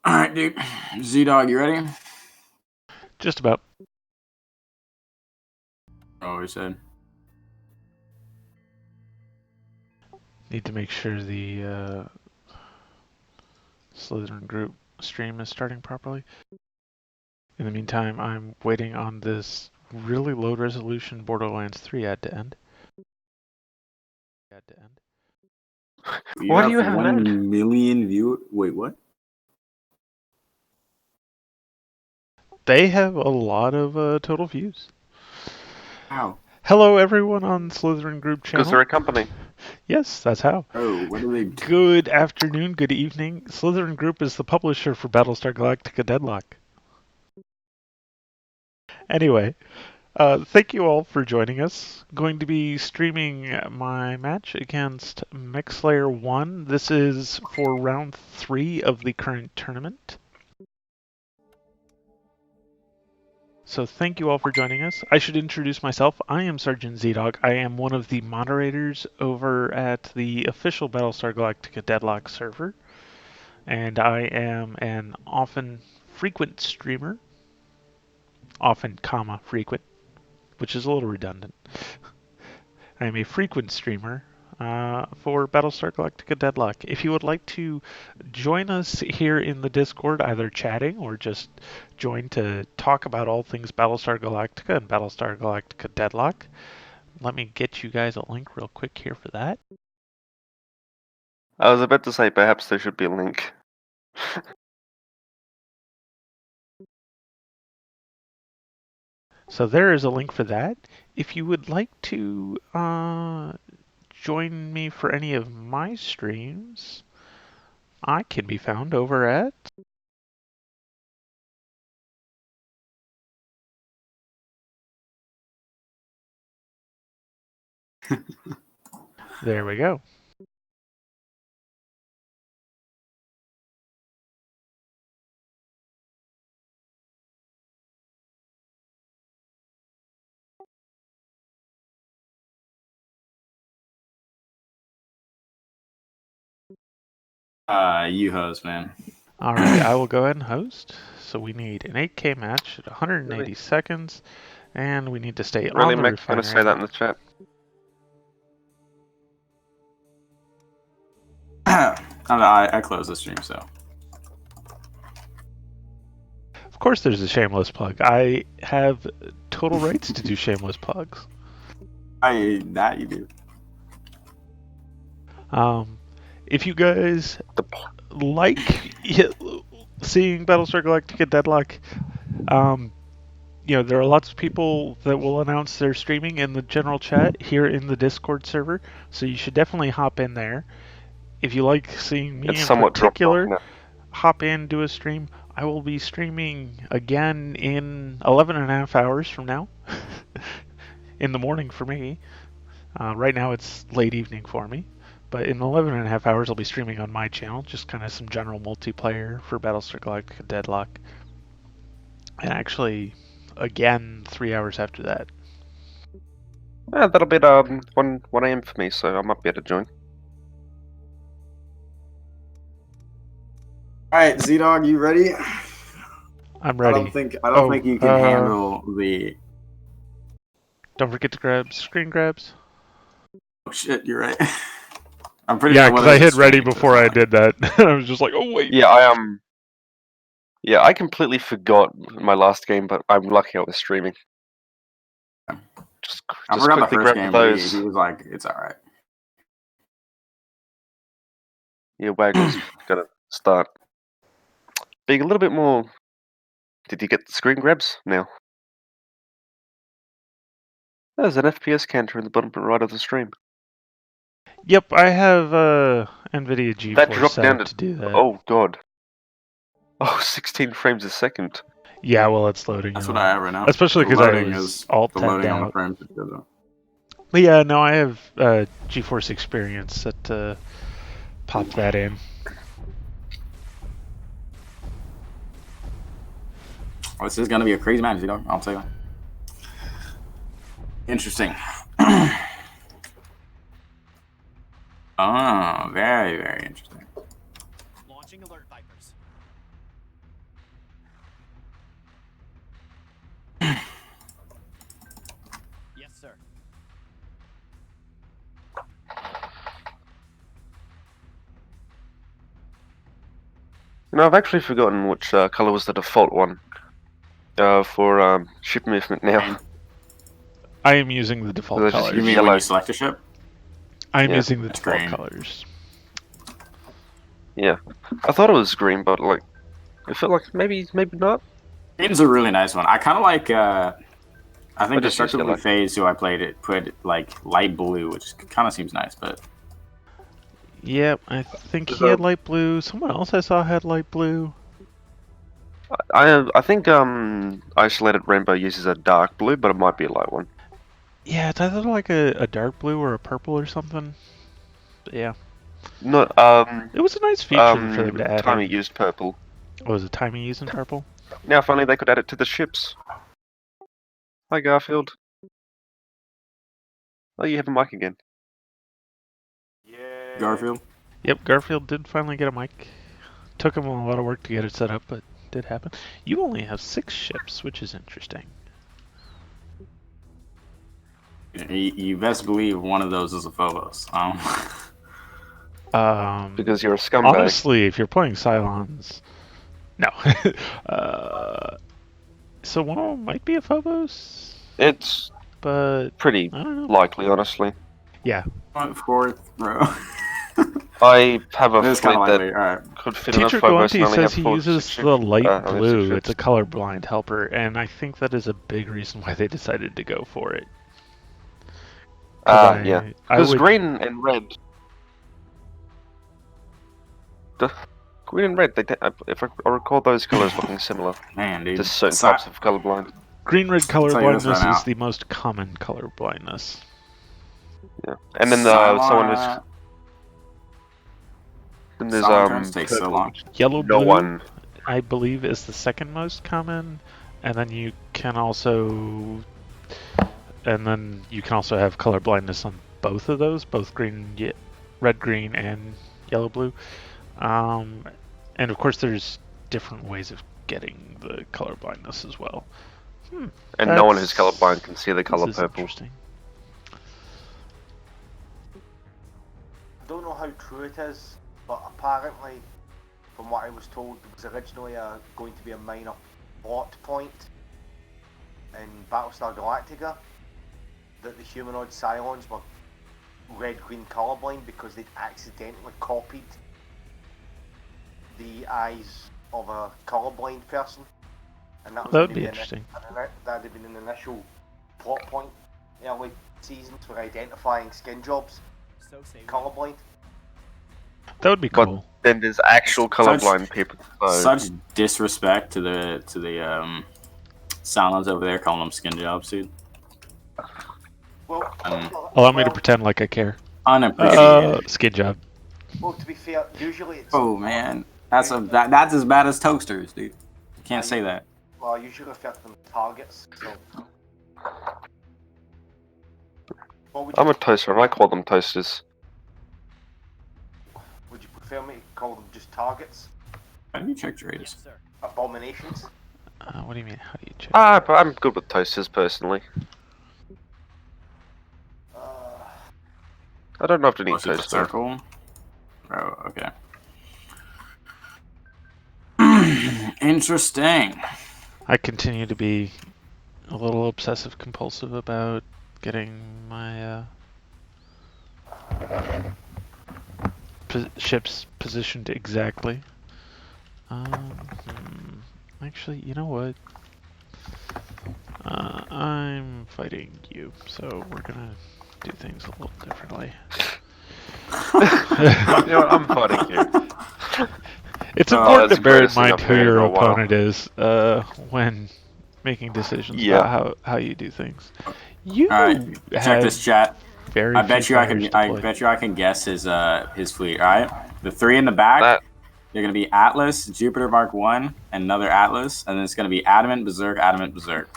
Alright, dude. ZDog, you ready? Just about. Oh, he said. Need to make sure the Slytherin group stream is starting properly. In the meantime, I'm waiting on this really low resolution Borderlands 3 ad to end. You What do you have have 1 million viewers. Wait, what? They have a lot of total views. How? Hello, everyone on Slytherin group channel. Because they're a company. Yes, that's how. Oh, what do they do? Good afternoon, good evening. Slytherin Group is the publisher for Battlestar Galactica Deadlock. Anyway, thank you all for joining us. Going to be streaming my match against Mech 1. This is for round 3 of the current tournament. So thank you all for joining us. I should introduce myself. I am SgtZdog. I am one of the moderators over at the official Battlestar Galactica Deadlock server. And I am an often frequent streamer. Often, frequent, which is a little redundant. I am a frequent streamer for Battlestar Galactica Deadlock. If you would like to join us here in the Discord, either chatting or just join to talk about all things Battlestar Galactica and Battlestar Galactica Deadlock, let me get you guys a link real quick here for that. I was about to say perhaps there should be a link. So there is a link for that. If you would like to join me for any of my streams, I can be found over at there we go. You host, man. Alright, I will go ahead and host. So we need an 8K match at 180 Really? seconds, and we need to stay Really, on the Mech's gonna refinery. say that in the chat? I don't know, I closed the stream, so. Of course there's a shameless plug. I have total rights to do shameless plugs. That you do. If you guys like seeing Battlestar Galactica Deadlock, there are lots of people that will announce their streaming in the general chat here in the Discord server, so you should definitely hop in there. If you like seeing me in particular, hop in, do a stream. I will be streaming again in 11.5 hours from now, in the morning for me. Right now it's late evening for me. But in 11.5 hours, I'll be streaming on my channel, just kind of some general multiplayer for Battlestar Galactica Deadlock. And actually, again, 3 hours after that. Yeah, that'll be at 1 AM for me, so I might be able to join. Alright, ZDog, you ready? I'm ready. I don't think you can handle the... Don't forget to grab screen grabs. Oh shit, you're right. I'm pretty sure because I hit ready before I did that. I was just like, oh wait. Yeah, Yeah, I completely forgot my last game, but I'm lucky I was streaming. Just quickly grab those. He was like, it's alright. Yeah, Wagner's gonna start being a little bit more... Did you get the screen grabs now? There's an FPS counter in the bottom right of the stream. Yep, I have NVIDIA GeForce that dropped down to do that. Oh god. Oh, 16 frames a second. Yeah, well, it's loading. That's what I have right now. Especially because I was alt-tabbed out. Frames. But yeah, no, I have GeForce Experience that popped that in. Oh, this is gonna be a crazy match, you know. I'll tell you. Interesting. Oh, very, very interesting. Launching alert Vipers. You know, I've actually forgotten which color was the default one for ship movement now. I am using the default They're just colors. You mean Yellow. when you select a ship? I am Yeah, using the it's default green. colors. Yeah, I thought it was green, but like, I felt like maybe not. Green's a really nice one. I kind of like. I think just use Destructively yellow. Phased, who I played it, put like light blue, which kind of seems nice, but Yep, I think he had light blue. Someone else I saw had light blue. I think Isolated Rainbow uses a dark blue, but it might be a light one. Yeah, it's either like a dark blue or a purple or something. But yeah, No, it was a nice feature for them to add Timey in. used purple. Oh, was it Timey using purple? Now finally they could add it to the ships. Hi Garfield. Oh, you have a mic again. Yeah. Garfield. Yep, Garfield did finally get a mic. Took him a lot of work to get it set up, but it did happen. You only have 6 ships, which is interesting. You best believe one of those is a Phobos. Because you're a scumbag. Honestly, if you're playing Cylons, no. So one of them might be a Phobos, It's but pretty I don't know. likely, honestly. Yeah. Fourth, bro. I have a It's fleet kind of that likely. All right. could fit in a Teacher Phobos and Galenti only says have he uses 6 the ships. light Only 6 blue. ships. It's a colorblind helper, and I think that is a big reason why they decided to go for it. Yeah. I Because would, green and red. Green and red, if I recall those colors looking similar. Man, dude. To certain types of colorblind. green-red tell you this colorblindness right is now. the most common color blindness. Yeah. And then someone was. Then there's Silent turns take so purple, long. which Yellow no blue, one. I believe, is the second most common, and then you can also have color blindness on both of those, both red, green, and yellow, blue. And of course, there's different ways of getting the color blindness as well. And no one who's colorblind can see the color This is purple. interesting. I don't know how true it is, but apparently, from what I was told, it was originally going to be a minor plot point in Battlestar Galactica that the humanoid Cylons were red-green colorblind because they'd accidentally copied the eyes of a colorblind person, and that was That would gonna be an- interesting. That had been an initial plot point in early seasons for identifying skin jobs colorblind. That would be But cool. then there's actual colorblind people. So Such disrespect to the Cylons over there, calling them skin jobs, dude. Well, Allow me to pretend like I care. Unappreciated. Skin job. well, to be fair, usually it's Oh man, that's as bad as toasters, dude. You can't say that. well, I usually refer to them as targets. So, what would you, I'm a toaster, and I call them toasters. would you prefer me to call them just targets? How do you check your rates? Abominations? What do you mean? How do you check? But I'm good with toasters personally. I don't often eat Plus it's a toaster. circle. Oh, okay. Interesting. I continue to be a little obsessive compulsive about getting my ships positioned exactly. Actually, you know what? I'm fighting you, so we're gonna do things a little differently. You know what, I'm fighting you. It's Oh, important that's to bear in the greatest thing mind I've who heard in your a while. opponent is when making decisions Yeah. about how you do things. You All right, check have this chat. very I bet few you I fighters can. I deployed. bet you I can guess his fleet. All right, the 3 in the back. That They're gonna be Atlas, Jupiter Mark 1, and another Atlas, and then it's gonna be Adamant, Berserk, Adamant, Berserk.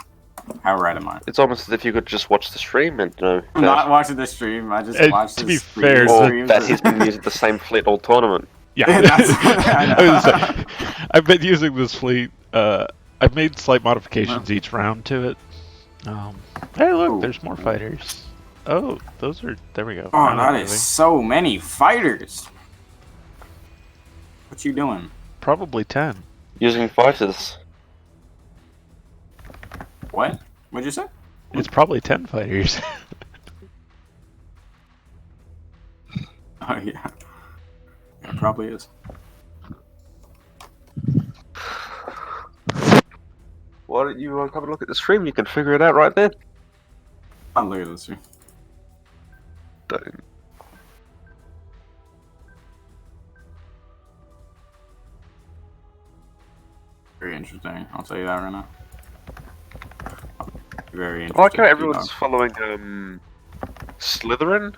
How right am I? it's almost as if you could just watch the stream and know I'm not watching the stream. I just And watched to his be fair, previous or streams. that he's been using the same fleet all tournament. Yeah, That's- I know. I was gonna say, I've been using this fleet. I've made slight modifications each round to it. Hey, look, Ooh. there's more fighters. Oh, those are. There we go. Oh, Now they're that moving. is so many fighters. What you doing? probably 10. Using fighters. What? What'd you say? It's probably 10 fighters. Oh yeah. It probably is. Why don't you come and look at the stream? You can figure it out right there. I'll look at this here. Don't. Very interesting. I'll tell you that right now. Very I interesting. like how everyone's following Slytherin.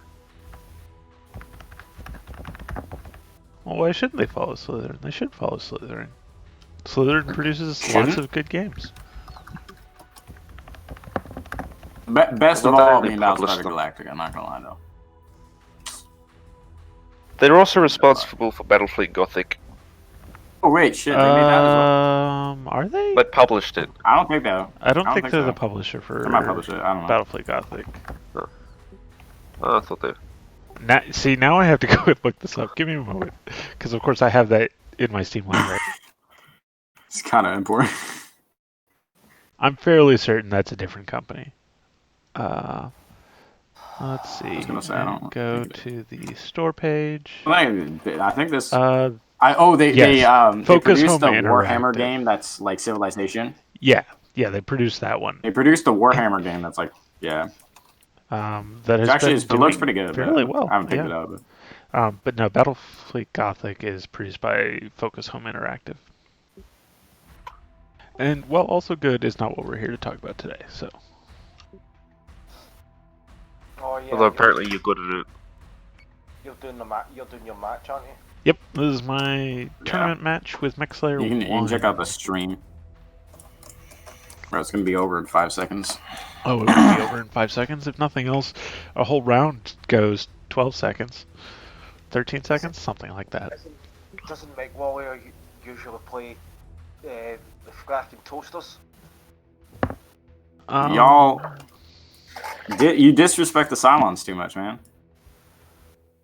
Well, why shouldn't they follow Slytherin? They should follow Slytherin. Slytherin produces Shouldn't? lots of good games. Best of Well, they all, only being Battlestar published them. Galactica. I'm not gonna lie though. They're also responsible for Battlefleet Gothic. Oh wait, shit! They made that as well. Are they? They published it. I don't think that. I don't think they're so. the publisher for They might publish it. I don't know. Battlefleet Gothic. Oh, I thought they. Now I have to go and look this up. Give me a moment, because of course I have that in my Steam library. It's kind of important. I'm fairly certain that's a different company. Let's see. was gonna say, I don't Go think to the store page. I think this. Yes. They Focus produced the Home Warhammer Interactive. game that's like Civilization. Yeah, they produced that one. They produced the Warhammer game that's like That has actually been it looks doing pretty good. fairly but well. I haven't picked Yeah. it up. But But no, Battlefleet Gothic is produced by Focus Home Interactive. And while also good is not what we're here to talk about today. So Oh yeah. Although apparently you're good at it. You're doing your match, aren't you? yep, this is my tournament match with Mech Slayer you can 1. check out the stream. Bro, it's gonna be over in 5 seconds. Oh, it will be over in 5 seconds. If nothing else, a whole round goes 12 seconds, 13 seconds, something like that. Doesn't Mech Warrior usually play the Fracking Toasters? Y'all, you disrespect the Cylons too much, man.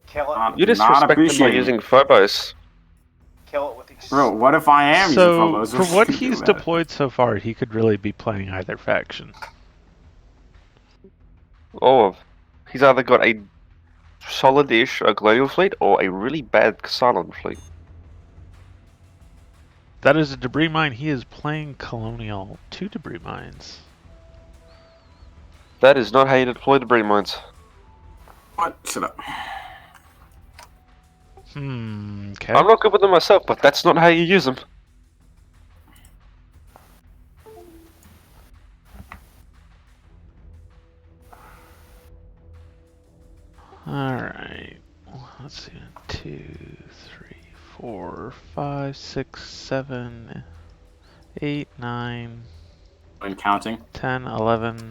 Kill it. You Not disrespect them by appreciating. using Phobos. Kill it with Bro, what if I am using So, Phobos? for What what you do he's about it? deployed so far, he could really be playing either faction. Or he's either got a solid-ish colonial fleet or a really bad Cylon fleet. That is a debris mine. He is playing Colonial 2 debris mines. That is not how you deploy debris mines. What? Shut up. Okay. I'm not good with them myself, but that's not how you use them. Alright. Let's see. 2, 3, 4, 5, 6, 7, 8, 9, When counting. 10, 11,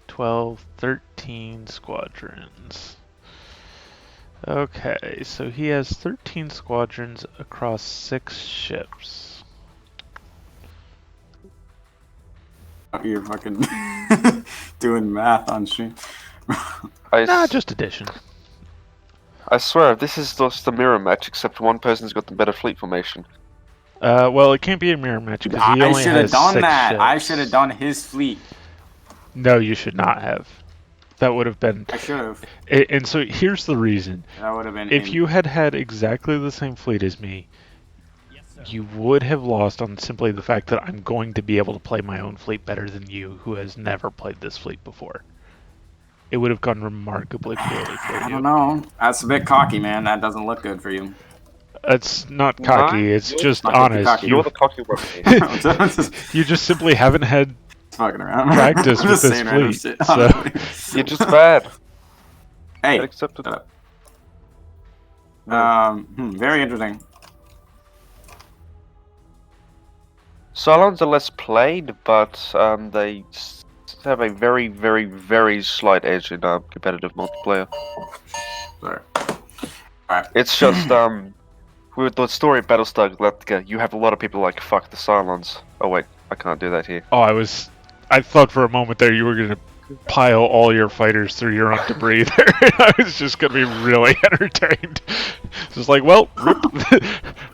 12, 13 squadrons. Okay, so he has 13 squadrons across 6 ships. You're fucking doing math on stream. Nah, just addition. I swear, this is just a mirror match, except one person's got the better fleet formation. Well, it can't be a mirror match because he I only should have has done 6 that. I ships. should have done his fleet. No, you should not have. That would have been... I should have. And so here's the reason. That would have been. If you had had exactly the same fleet as me, you would have lost on simply the fact that I'm going to be able to play my own fleet better than you, who has never played this fleet before. It would have gone remarkably poorly for I you. don't know. That's a bit cocky, man. That doesn't look good for you. It's not cocky, it's just not cocky, honest. cocky. You're the cocky one. Mate. Just You just simply haven't had fucking around. practice I'm with just this saying random fleet. shit, So. honestly. You're just bad. Hey. Accepted. Shut up. Very interesting. Cylons are less played, but they have a very, very, very slight edge in competitive multiplayer. Sorry. Alright. It's just with the story of Battlestar Galactica, you have a lot of people like fuck the Cylons. Oh wait, I can't do that here. Oh, I thought for a moment there you were going to pile all your fighters through your own debris there. I was just gonna be really entertained. Just like, well,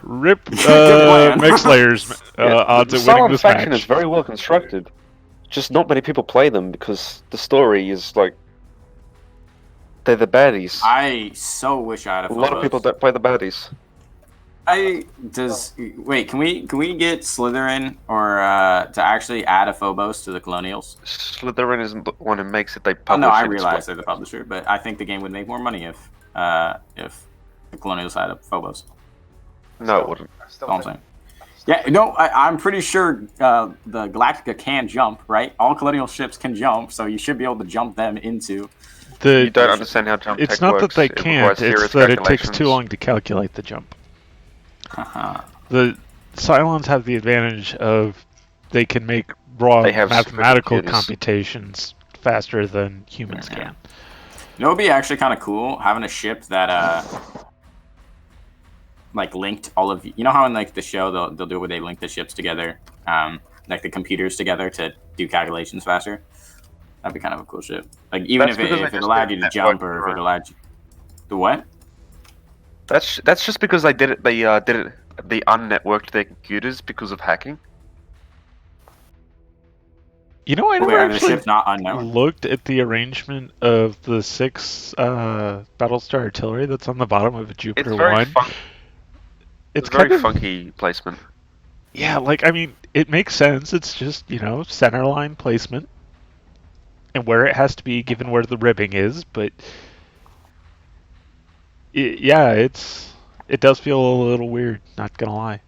rip plan. Mech Slayer's odds the at winning Cylon this faction match. is very well constructed. Just not many people play them because the story is like they're the baddies. I so wish I had A lot of people don't play the baddies. Wait, can we get Slytherin or to actually add a Phobos to the Colonials? Slytherin isn't the one who makes it. They Oh, publish no, I it. realize they're the publisher, but I think the game would make more money if the Colonials had a Phobos. No, it wouldn't. I still That's all I'm think- saying. Yeah, no, I'm pretty sure the Galactica can jump, right? All Colonial ships can jump, so you should be able to jump them into. You don't understand how jump It's tech not works. that they It can't, requires serious it's that it takes calculations. too long to calculate the jump. Haha. The Cylons have the advantage of they can make raw They have mathematical supercomputers. computations faster than humans can. You know, it'd be actually kind of cool having a ship that like linked all of you know how in like the show they'll do it where they link the ships together, like the computers together to do calculations faster. That'd be kind of a cool ship. Like even That's if because it they allowed just you to did jump network, or if it right? allowed you the what? That's just because they did it. They did it. They unnetworked their computers because of hacking. You know, I Wait, never are the actually ships not unknown? looked at the arrangement of the 6 Battlestar artillery that's on the bottom of a It's Jupiter very 1. fun. It's very kind of funky placement. Yeah, like I mean, it makes sense. It's just, center line placement and where it has to be given where the ribbing is, but it does feel a little weird, not gonna lie.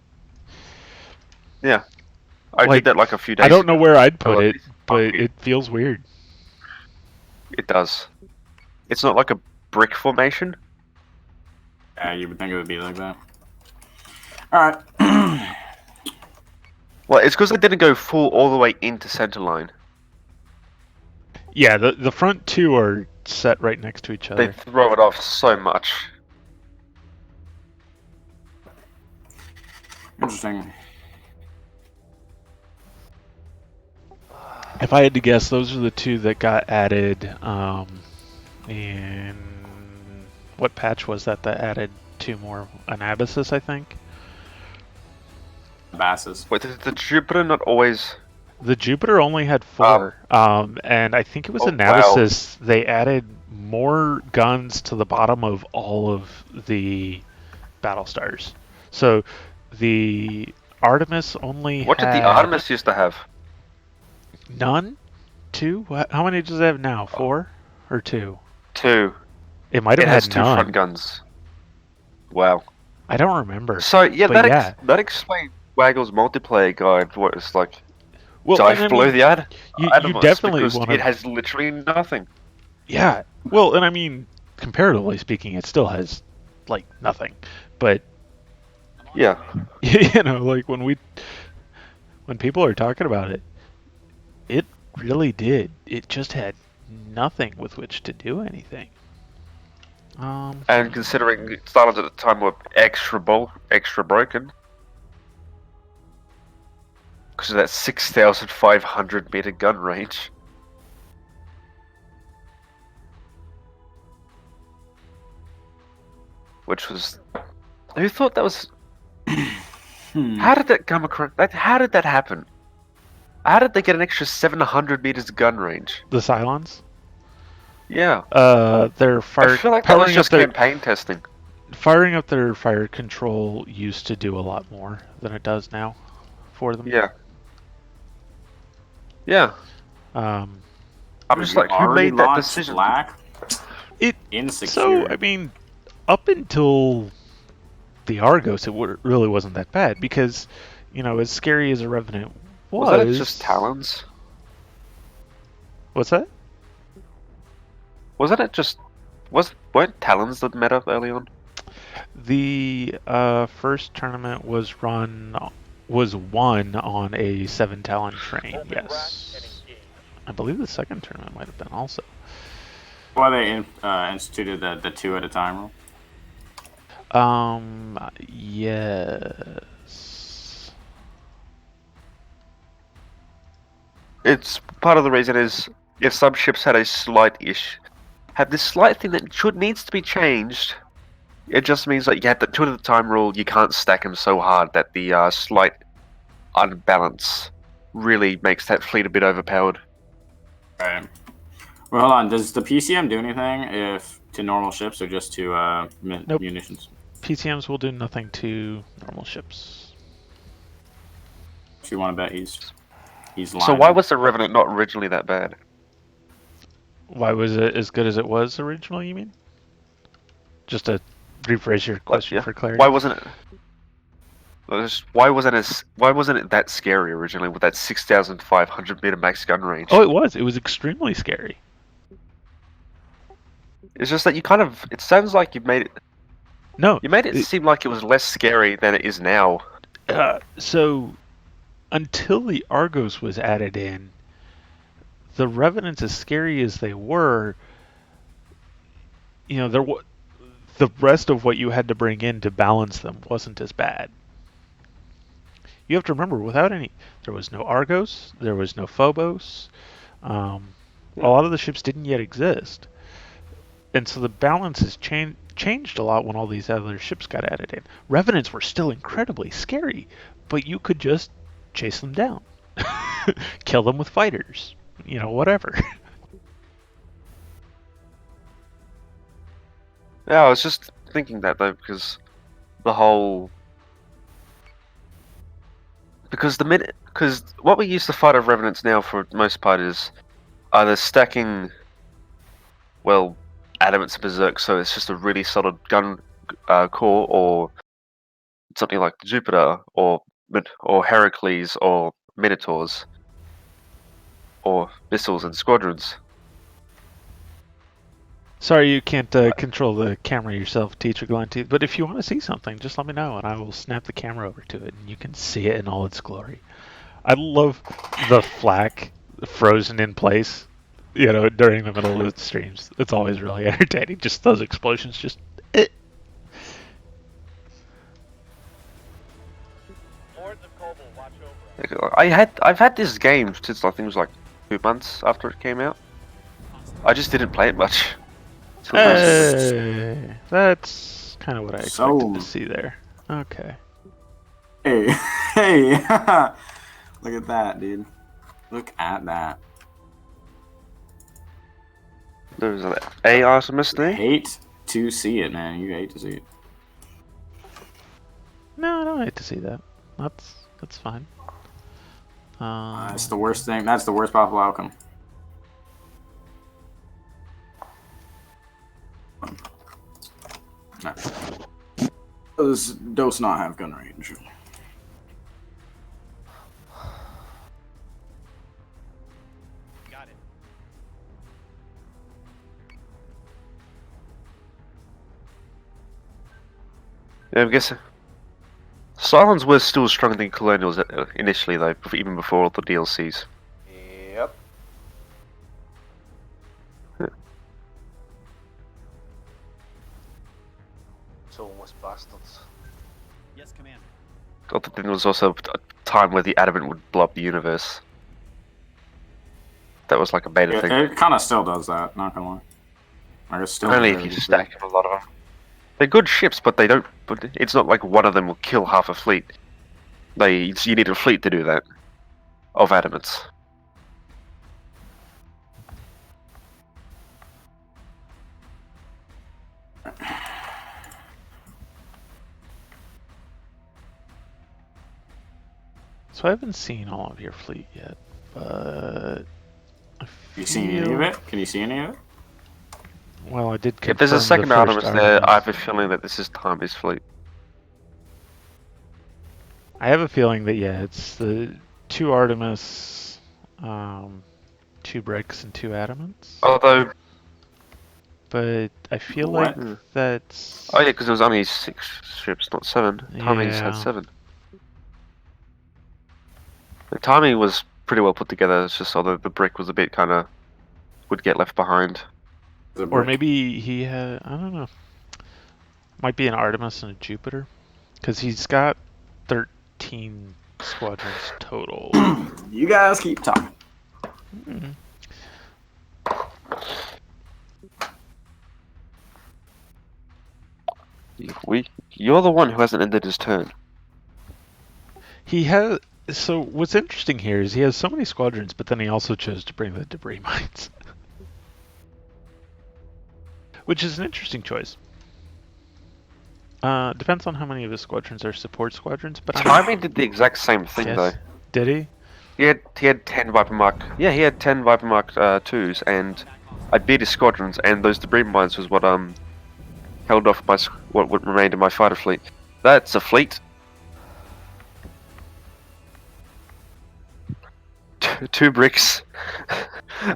Yeah, I Like, did that like a few days. I don't know ago. where I'd put like, it, it's but funky. it feels weird. It does. It's not like a brick formation. Yeah, you would think it would be like that. All right. Well, it's because they didn't go full all the way into center line. Yeah, the front two are set right next to each They other. throw it off so much. Interesting. If I had to guess, those are the two that got added in what patch was that added 2 more? Anabasis, I think. Basses. Wait, did the Jupiter not always? The Jupiter only had 4, and I think it was Oh, Anabasis. They added more guns to the bottom of all of the Battlestars. So the Artemis only What did had the Artemis used to have? none? 2? How many does it have now? 4 or 2? 2. It might It have has had 2 none. front guns. Wow. I don't remember. So yeah, But that explains Waggle's multiplayer guide. What it's like? Well, Dive and I below mean, the ad. you Animus, definitely because want it to. has literally nothing. Yeah. Well, and I mean, comparatively speaking, it still has like nothing. But Yeah. like when people are talking about it, it really did. It just had nothing with which to do anything. And considering it started at a time of extra broken. Because of that 6,500 meter gun range. Which was... Who thought that was... How did that come across? How did that happen? How did they get an extra 700 meters gun range? The Cylons. Yeah. They're I feel like that was powering up just their campaign testing. firing up their fire control used to do a lot more than it does now for them. Yeah. Yeah. Um, I'm just like, who Already made that launched decision? Black? It Insecure. So, I mean, up until the Argos, it really wasn't that bad because, as scary as a Revenant was. Was that just Talons? What's that? Wasn't it just... Weren't Talons the meta early on? The first tournament was won on a 7 Talon train, yes. I believe the second tournament might have been also. Why they instituted the 2 at a time rule? Yes. It's... Part of the reason is... if some ships had a have this slight thing that needs to be changed. It just means that you have the 2 at a time rule. You can't stack them so hard that the slight unbalance really makes that fleet a bit overpowered. Right. Well, hold on. Does the PCM do anything if to normal ships or just to Nope. munitions? PCMs will do nothing to normal ships. Do you want to bet he's lying? So why was the Revenant not originally that bad? Why was it as good as it was originally, you mean? Just to rephrase your question for clarity. Why wasn't it? Why wasn't it that scary originally with that 6,500 meter max gun range? Oh, it was. It was extremely scary. It's just that it sounds like you've made it. No. You made it seem like it was less scary than it is now. So, until the Argos was added in, the Revenants, as scary as they were, the rest of what you had to bring in to balance them wasn't as bad. You have to remember, there was no Argos, there was no Phobos. A lot of the ships didn't yet exist. And so the balance has changed a lot when all these other ships got added in. Revenants were still incredibly scary, but you could just chase them down. Kill them with fighters. Whatever. Yeah, I was just thinking that though, because what we use to fight of Revenants now for the most part is either stacking, Adamants and Berserk, so it's just a really solid gun core, or something like Jupiter, or Heracles, or Minotaurs, or missiles and squadrons. Sorry you can't control the camera yourself, Teacher Glenteeth, but if you want to see something, just let me know and I will snap the camera over to it and you can see it in all its glory. I love the flak frozen in place, during the middle of the streams. It's always really entertaining. Just those explosions, just... I've had this game since I think it was like 2 months after it came out. I just didn't play it much. Hey, that's kind of what I expected to see there. Okay. Hey, hey! Look at that, dude. Look at that. There's an A Artemis there. Hate to see it, man. You hate to see it. No, I don't hate to see that. That's fine. That's the worst thing. That's the worst possible outcome. No. Does not have gun range. Got it. Yeah, I'm guessing. Cylons were still stronger than Colonials initially, though, even before all the DLCs. Yep. Soulless bastards. Yes, Commander. But then there was also a time where the Adamant would blow up the universe. That was like a beta thing. It kind of still does that, not gonna lie. Like it's still Only if you stack a lot of them. They're good ships, but they don't. But it's not like one of them will kill half a fleet. You need a fleet to do that. Of Adamants. So I haven't seen all of your fleet yet, but You seen any of it? Can you see any of it? Well, I did. If there's a second Artemis there, I have a feeling that this is Timmy's fleet. I have a feeling that it's the 2 Artemis, 2 Bricks, and 2 Adamants. Although, but I feel What? like that's. oh yeah, because there was only 6 ships, not 7. Timmy's Yeah. had 7. The timing was pretty well put together. It's just although the brick was a bit would get left behind. Or maybe he had. I don't know. Might be an Artemis and a Jupiter, because he's got 13 squadrons total. You guys keep talking. You're the one who hasn't ended his turn. He has. So what's interesting here is he has so many squadrons, but then he also chose to bring the debris mines, which is an interesting choice. Depends on how many of his squadrons are support squadrons, but Timing did the exact same thing though. Did he? He had 10 Viper Mark. Yeah, he had 10 Viper Mark 2s, and I beat his squadrons, and those debris mines was what held off what remained of my fighter fleet. That's a fleet. Two bricks,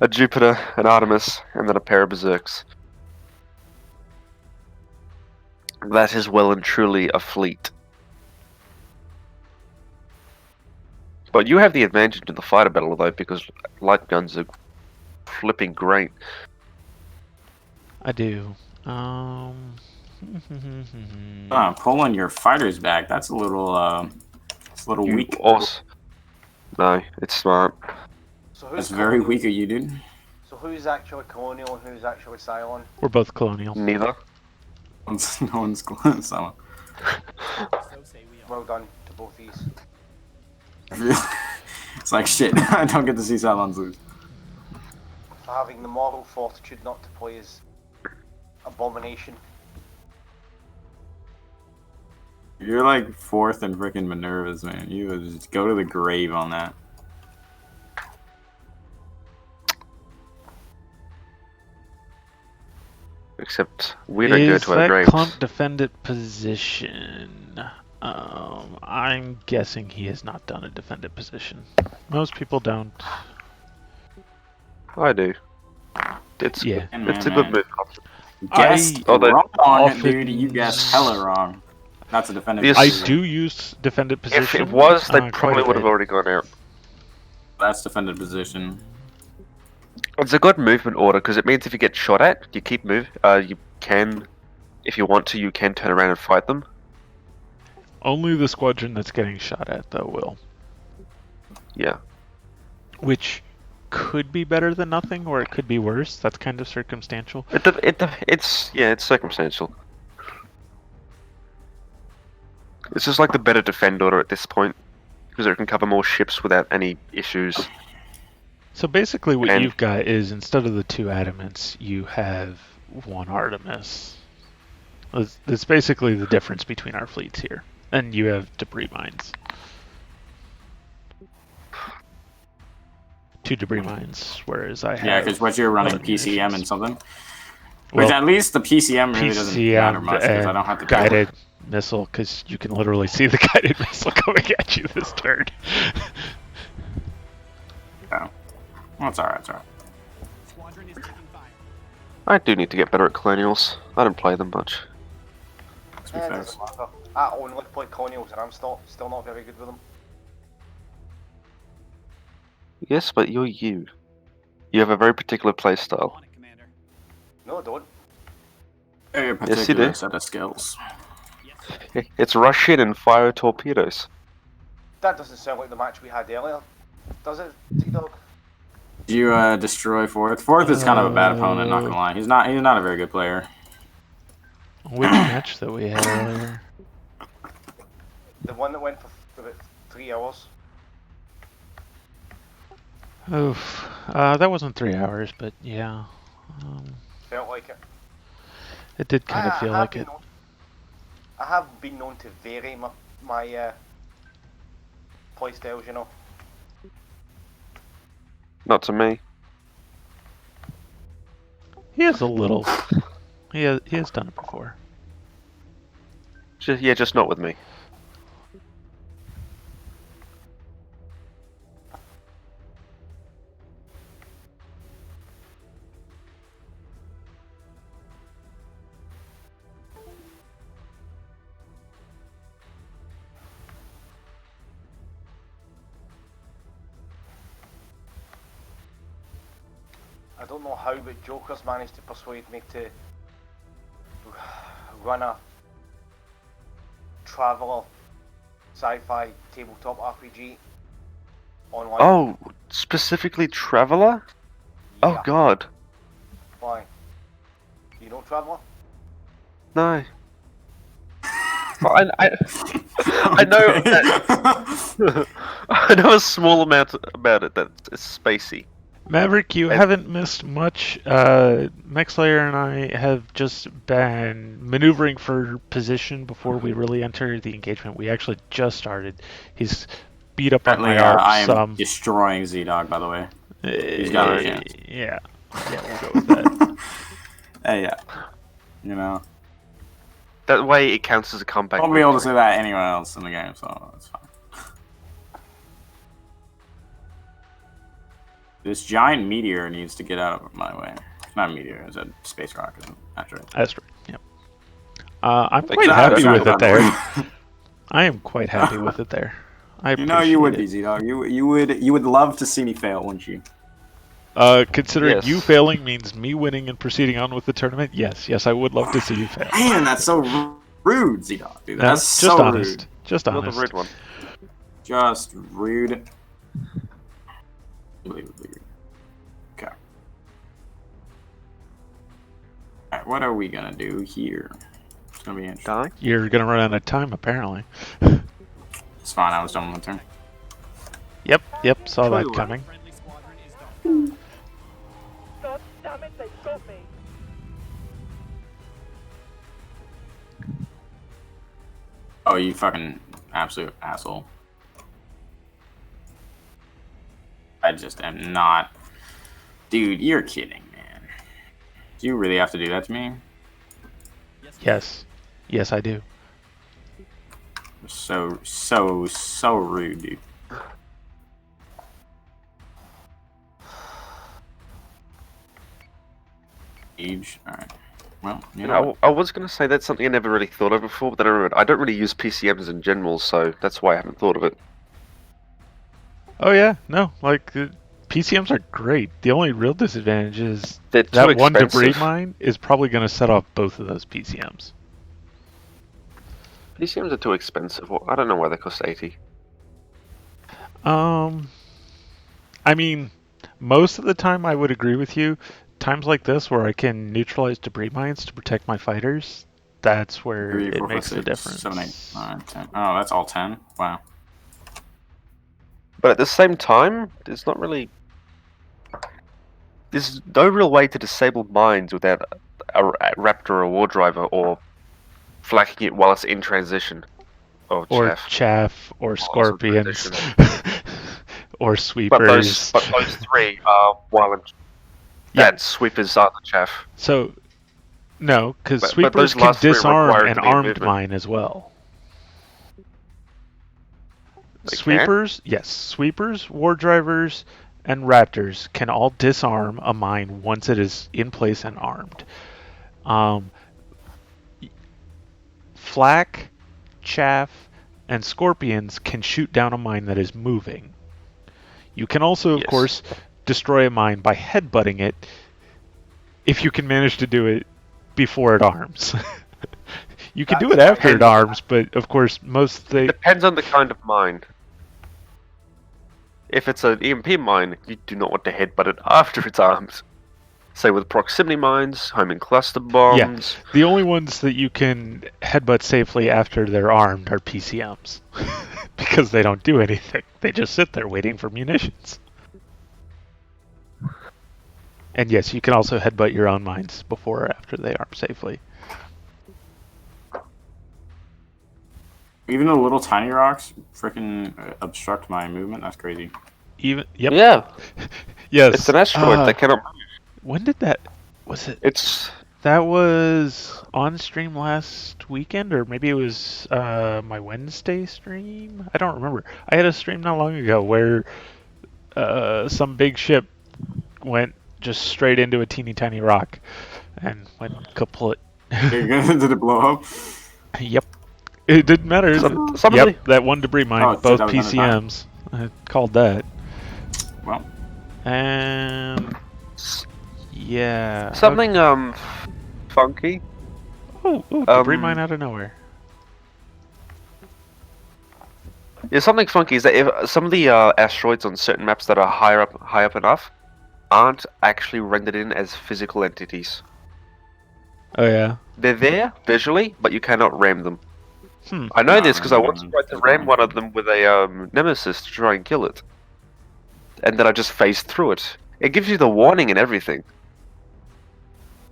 a Jupiter, an Artemis, and then a pair of Berserks. That is well and truly a fleet. But you have the advantage in the fighter battle though, because light guns are flipping great. I do. Pulling your fighters back. That's a little weak. No, it's smart. So who's That's very colonial? weak of you, dude. So who's actually colonial and who's actually Cylon? We're both colonial. Neither. No one's close. So say we are. Well done to both these. It's like shit. I don't get to see Cylons lose. For having the moral fortitude not to play as Abomination. You're like fourth in freaking Minerva's, man. You would just go to the grave on that. Except we don't go to our Is graves. that clump defended position? I'm guessing he has not done a defended position. Most people don't. I do. It's Yeah. it's a good move. Guessed I wrong, often- dude. You guessed hella wrong. That's a defended Yes. I position. do use defended position. If it was, they quite probably a would have bit. already gone out. That's defended position. It's a good movement order because it means if you get shot at, you keep moving. You can, if you want to, you can turn around and fight them. Only the squadron that's getting shot at, though, will. Yeah. Which could be better than nothing, or it could be worse. That's kind of circumstantial. It's circumstantial. It's just like the better defend order at this point because it can cover more ships without any issues. So basically what And- you've got is, instead of the 2 Adamants, you have 1 Artemis. That's basically the difference between our fleets here. And you have debris mines. 2 debris mines, whereas I have... Yeah, because what you're running other PCM and munitions. something. Well, Which at least the PCM really doesn't matter PCM much because I and don't have to guided missile, because you can literally see the guided missile coming at you this turn. Oh. Well, it's alright, it's alright. Squadron is taking fire. I do need to get better at colonials. I don't play them much. Let's be It fair. doesn't matter. I only play colonials and I'm still not very good with them. Yes, but you're you. You have a very particular play style. On it, Commander. No, I don't. Very Yes, you particular do. set of skills. Yes, sir. It's rush in and fire torpedoes. That doesn't sound like the match we had earlier, does it, T-Dog? Did you destroy fourth? Fourth is kind of a bad opponent, not gonna lie. He's not a very good player. Which match that we had earlier? The one that went for about 3 hours. Oof. That wasn't 3 hours, but yeah. Felt like it. It did kind of I feel have like been it. known- I have been known to vary my playstyles, you know. Not to me. He has a little. He has done it before. Just not with me. I don't know how, but Joker's managed to persuade me to run a Traveller sci-fi tabletop RPG online. Oh, specifically Traveller? Oh Yeah. god. Why? You know Traveller? No. Well, I know that, I know a small amount about it that's spacey. Maverick, you And- haven't missed much. Mech Slayer and I have just been maneuvering for position before we really enter the engagement. We actually just started. He's beat up on my Apparently, arms I am some. destroying ZDog, by the way. He's got a chance. Yeah, we'll go with that. Hey, yeah. You know, That way it counts as a comeback. I won't be able to victory. say that anywhere else in the game, so that's fine. This giant meteor needs to get out of my way. Not a meteor, it's a space rock, isn't it? That's right. That's right. Yep. I'm Think quite so. happy That's with right. it there. I am quite happy with it there. I You know you would be, appreciate Z-Dog. You would love to see me fail, wouldn't you? it. Considering Yes. you failing means me winning and proceeding on with the tournament, yes, I would love to see you fail. Man, that's so rude, Z-Dog. Dude, No, that's just so honest. rude. Just You're the honest. rude one. Just rude. Unbelievably rude. Okay. Alright, what are we gonna do here? It's gonna be interesting. Die? You're gonna run out of time, apparently. It's fine, I was done with my turn. Yep, saw Tell that you what. coming. Friendly squadron is done. God damn it, they got me. Oh, you fucking absolute asshole. I just am not... Dude, you're kidding, man. Do you really have to do that to me? Yes, I do. So rude, dude. Age. Alright. Well, you You know. know, I was going to say that's something I never really thought of before, but then I remembered I don't really use PCMs in general, so that's why I haven't thought of it. Oh yeah, no, like PCMs are great. The only real disadvantage is They're too that one expensive. debris mine is probably going to set off both of those PCMs. PCMs are too expensive. Well, I don't know why they cost 80. I mean, most of the time I would agree with you. Times like this where I can neutralize debris mines to protect my fighters, that's where 3, it 4, 5, makes the 6, difference. 7, 8, 9, 10. Oh, that's all 10? Wow. But at the same time, there's not really... There's no real way to disable mines without a Raptor or a War Driver or flacking it while it's in transition. Or chaff. Chaff, or Also scorpions, or But sweepers. those three are while in... Yeah. That sweepers are the chaff. So, no, because But sweepers those can last three disarm require an to be armed movement. mine as well. They can? Sweepers, yes, sweepers, war drivers, and raptors can all disarm a mine once it is in place and armed. Flak, chaff, and scorpions can shoot down a mine that is moving. You can also, of Yes. course, destroy a mine by headbutting it if you can manage to do it before it arms. You can do it after it arms, but of course most they Depends on the kind of mine. If it's an EMP mine, you do not want to headbutt it after it's armed. Say with proximity mines, homing cluster bombs. the only ones that you can headbutt safely after they're armed are PCMs. Because they don't do anything. They just sit there waiting for munitions. And yes, you can also headbutt your own mines before or after they arm safely. Even the little tiny rocks freaking obstruct my movement. That's crazy. Even yep. Yeah, Yes. it's an asteroid that cannot move. When did that was it? It's That was on stream last weekend, or maybe it was my Wednesday stream. I don't remember. I had a stream not long ago where some big ship went just straight into a teeny tiny rock and went kaput. Did it blow up? Yep. It didn't matter. somebody- Yep, that one debris mine, Oh, it said both that was on the time. PCMs. I called that. Well, And yeah. something funky. Oh, debris um, mine out of nowhere. Yeah, something funky is that if some of the asteroids on certain maps that are high up enough aren't actually rendered in as physical entities. Oh yeah. They're there visually, but you cannot ram them. I know this because I once tried to ram one of them with a nemesis to try and kill it. And then I just phased through it. It gives you the warning and everything.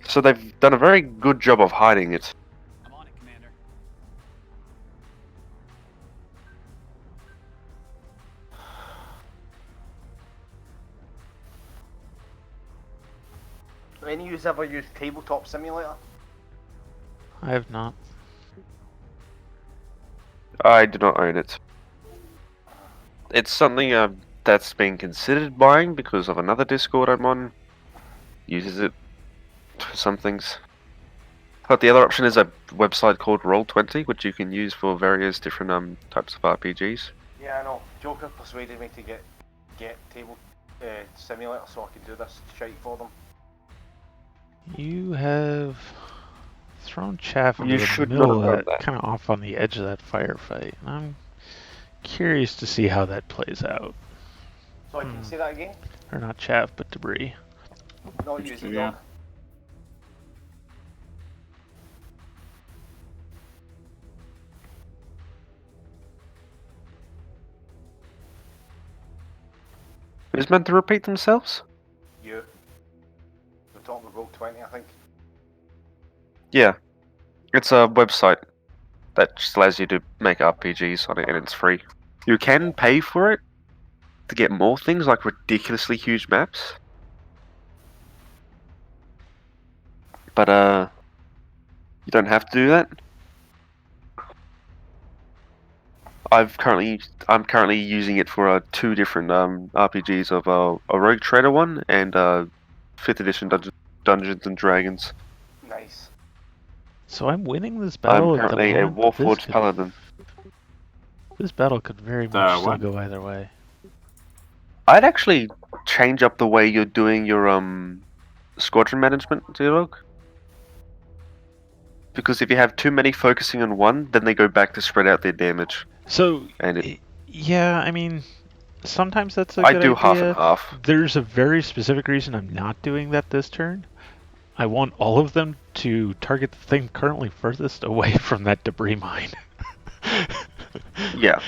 So they've done a very good job of hiding it. I'm on it, Commander. Any of you ever used Tabletop Simulator? I have not. I do not own it. It's something that's being considered buying because of another Discord I'm on. Uses it for some things. But the other option is a website called Roll20, which you can use for various different types of RPGs. Yeah, I know. Joker persuaded me to get Table Simulator so I can do this shite for them. You have thrown chaff into You the should middle not of have that, done that. kind of off on the edge of that firefight. And I'm curious to see how that plays out. So I can say that again? Or not chaff, but debris. Not use the Yeah. dog. It's meant to repeat themselves? You. We're talking about Roll20, I think. Yeah. It's a website that just allows you to make RPGs on it and it's free. You can pay for it to get more things like ridiculously huge maps. But you don't have to do that. I'm currently using it for two different RPGs of a Rogue Trader one and 5th edition Dungeons and Dragons. Nice. So I'm winning this I'm battle at the currently a moment, but this Warforged could- Paladin. This battle could very much still what? go either way. I'd actually change up the way you're doing your squadron management, Deadlock. Because if you have too many focusing on one, then they go back to spread out their damage. So, And it, yeah, I mean, sometimes that's a I good do idea. half and half. There's a very specific reason I'm not doing that this turn. I want all of them to target the thing currently furthest away from that debris mine. Yeah.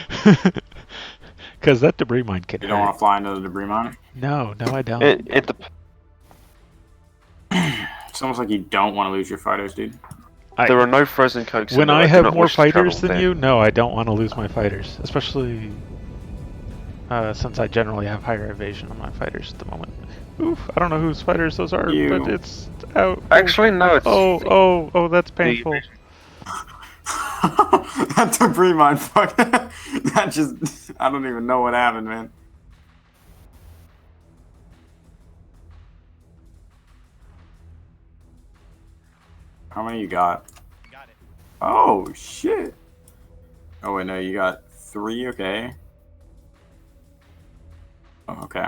Because that debris mine can You don't want hurt. to fly into the debris mine? No, I don't. It's almost like you don't want to lose your fighters, dude. There are no frozen cokes. When in there. I do have not more wish to travel fighters than there. you, no, I don't want to lose my fighters. Especially since I generally have higher evasion on my fighters at the moment. Oof, I don't know whose fighters those are, You. but it's out. Actually, no, it's Oh, that's painful. That debris mine, fuck. That just, I don't even know what happened, man. How many you got? Got it. Oh, shit. Oh, wait, no, you got 3, okay. Oh, okay.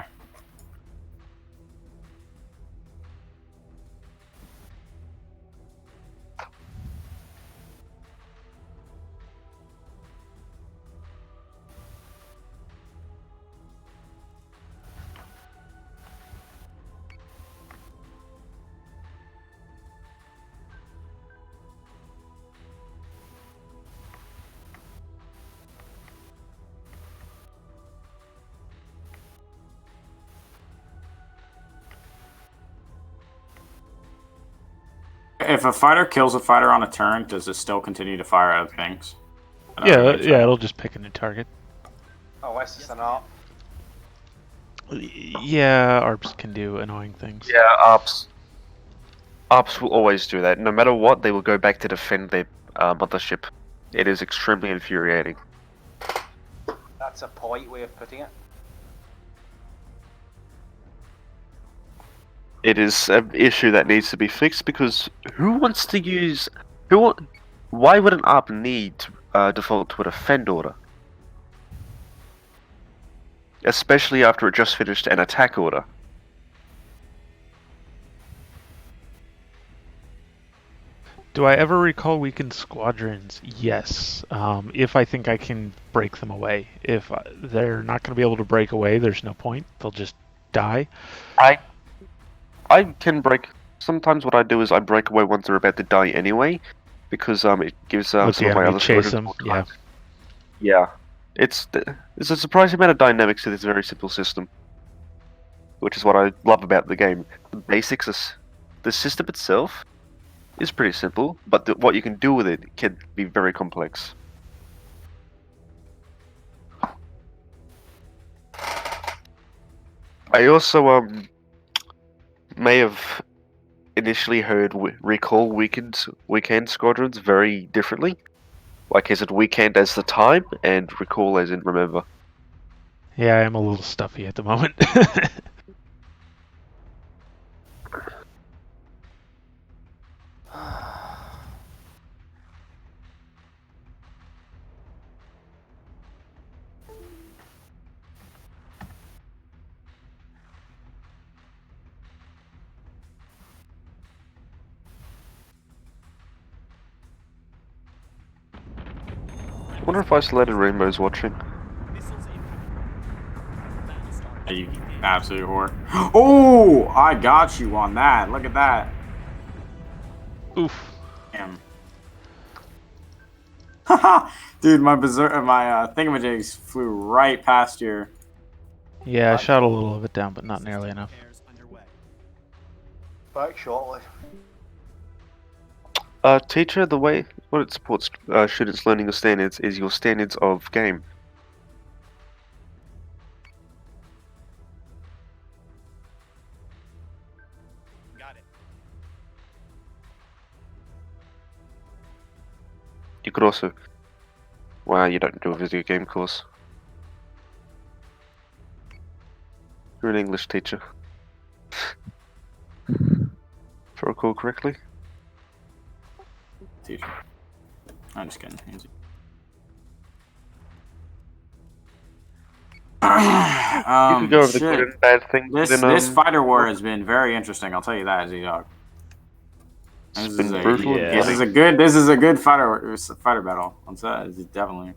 If a fighter kills a fighter on a turn, does it still continue to fire at things? Yeah, it'll just pick a new target. Unless it's an ARP. Yeah, ARPs can do annoying things. Yeah, ARPs will always do that. No matter what, they will go back to defend their mothership. It is extremely infuriating. That's a polite way of putting it. It is an issue that needs to be fixed because who wants to use... Why would an ARP need to default to a defend order? Especially after it just finished an attack order. Do I ever recall weakened squadrons? Yes. If I think I can break them away. If they're not going to be able to break away, there's no point. They'll just die. I can break... Sometimes what I do is I break away once they're about to die anyway, because it gives some Let the of my enemy other chase squadrons them. more Yeah. time. Yeah, there's a surprising amount of dynamics to this very simple system, which is what I love about the game. The basics is the system itself is pretty simple, but what you can do with it can be very complex. I also may have initially heard recall weekend squadrons very differently. Like, is it weekend as the time and recall as in remember? Yeah, I'm a little stuffy at the moment. I wonder if Isolated Rainbow's watching. Missiles incoming. Battlestar. Are you absolute whore? Oh, I got you on that. Look at that. Oof. Damn. Haha, dude, my thingamajigs flew right past your. Yeah, I shot a little of it down, but not nearly enough. Repairs underway. Back shortly. Teacher, the way what it supports students learning the standards is your standards of game. Got it. You could also. Wow, you don't do a video game course. You're an English teacher. If I recall correctly. Teacher. I'm just kidding. Easy. You could go over the good Shit. and bad things. This fighter war has been very interesting. I'll tell you that, ZDog. It's This been is a brutal and this bloody. is a good fighter battle. I'll say that. It's definitely.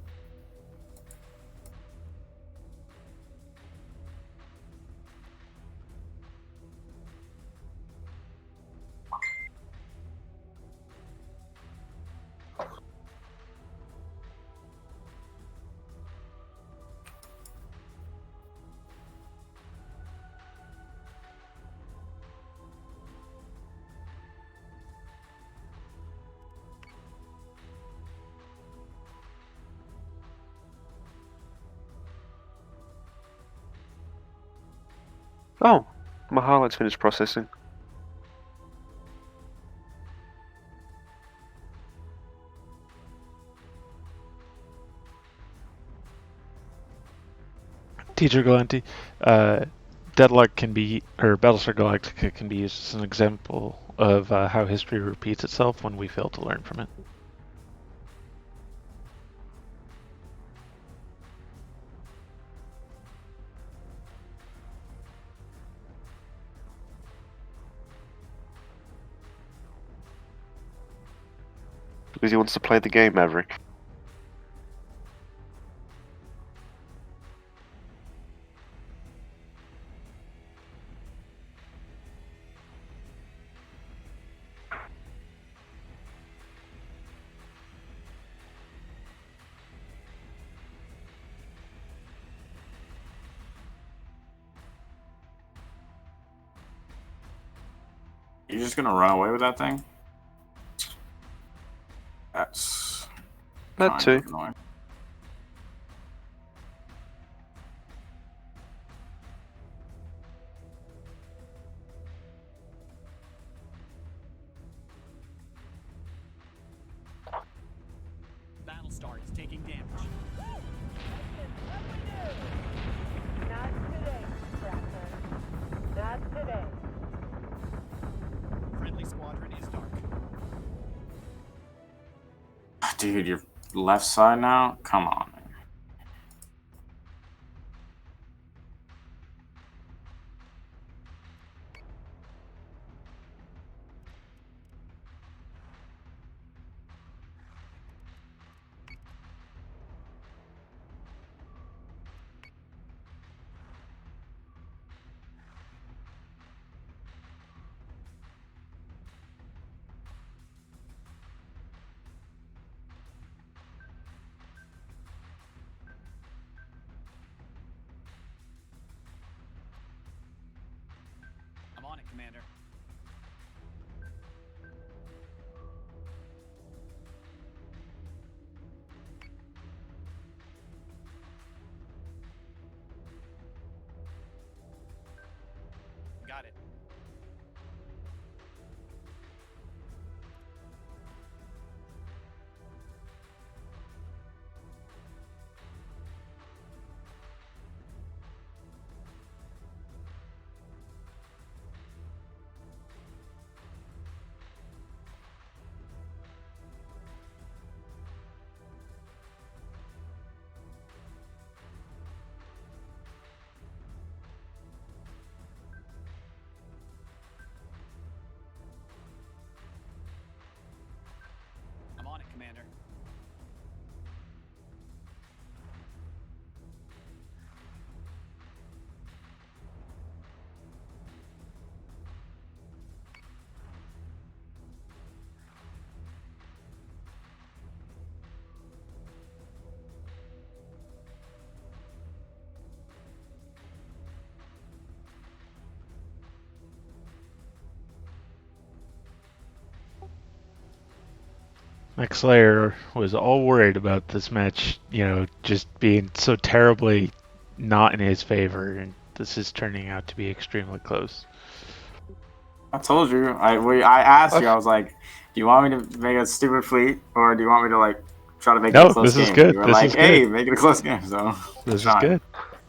Oh, my highlights finished processing. Teacher Galenti, Deadlock can be, or Battlestar Galactica can be used as an example of how history repeats itself when we fail to learn from it. Because he wants to play the game, Maverick. You're just gonna run away with that thing? That's That kind too. of annoying. Battlestar is taking damage. Not today, Cracker. Not today. Friendly squadron is dark. Dude, your left side now? Come on, man. Commander. Got it. I'm on it, Commander. Mech Slayer was all worried about this match, just being so terribly not in his favor, and this is turning out to be extremely close. I told you. I asked you. I was like, "Do you want me to make a stupid fleet, or do you want me to like try to make it a close game?" This is good. You were This like, is "Hey, good. make it a close game." So This is fine. good.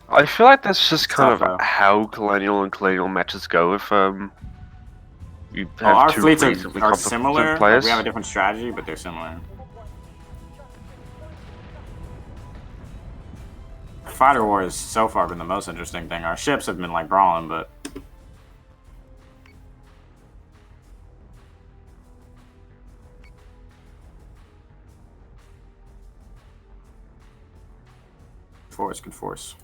I feel like that's just kind tough, of though. how colonial and colonial matches go. If you have Well, our two fleets reasonably are competent similar. Like, players. we have a different strategy, but they're similar. Fighter war has so far been the most interesting thing. Our ships have been like brawling, but good force.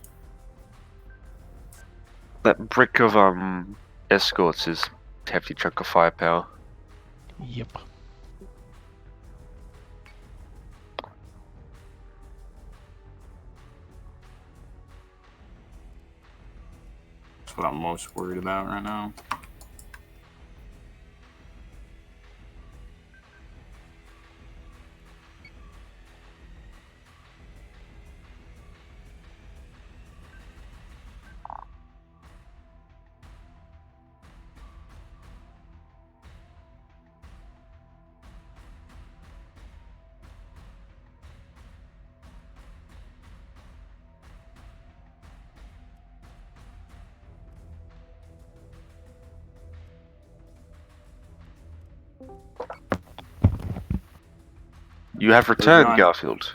That brick of escorts is a hefty chunk of firepower. Yep. That's what I'm most worried about right now. You have returned, going? Garfield.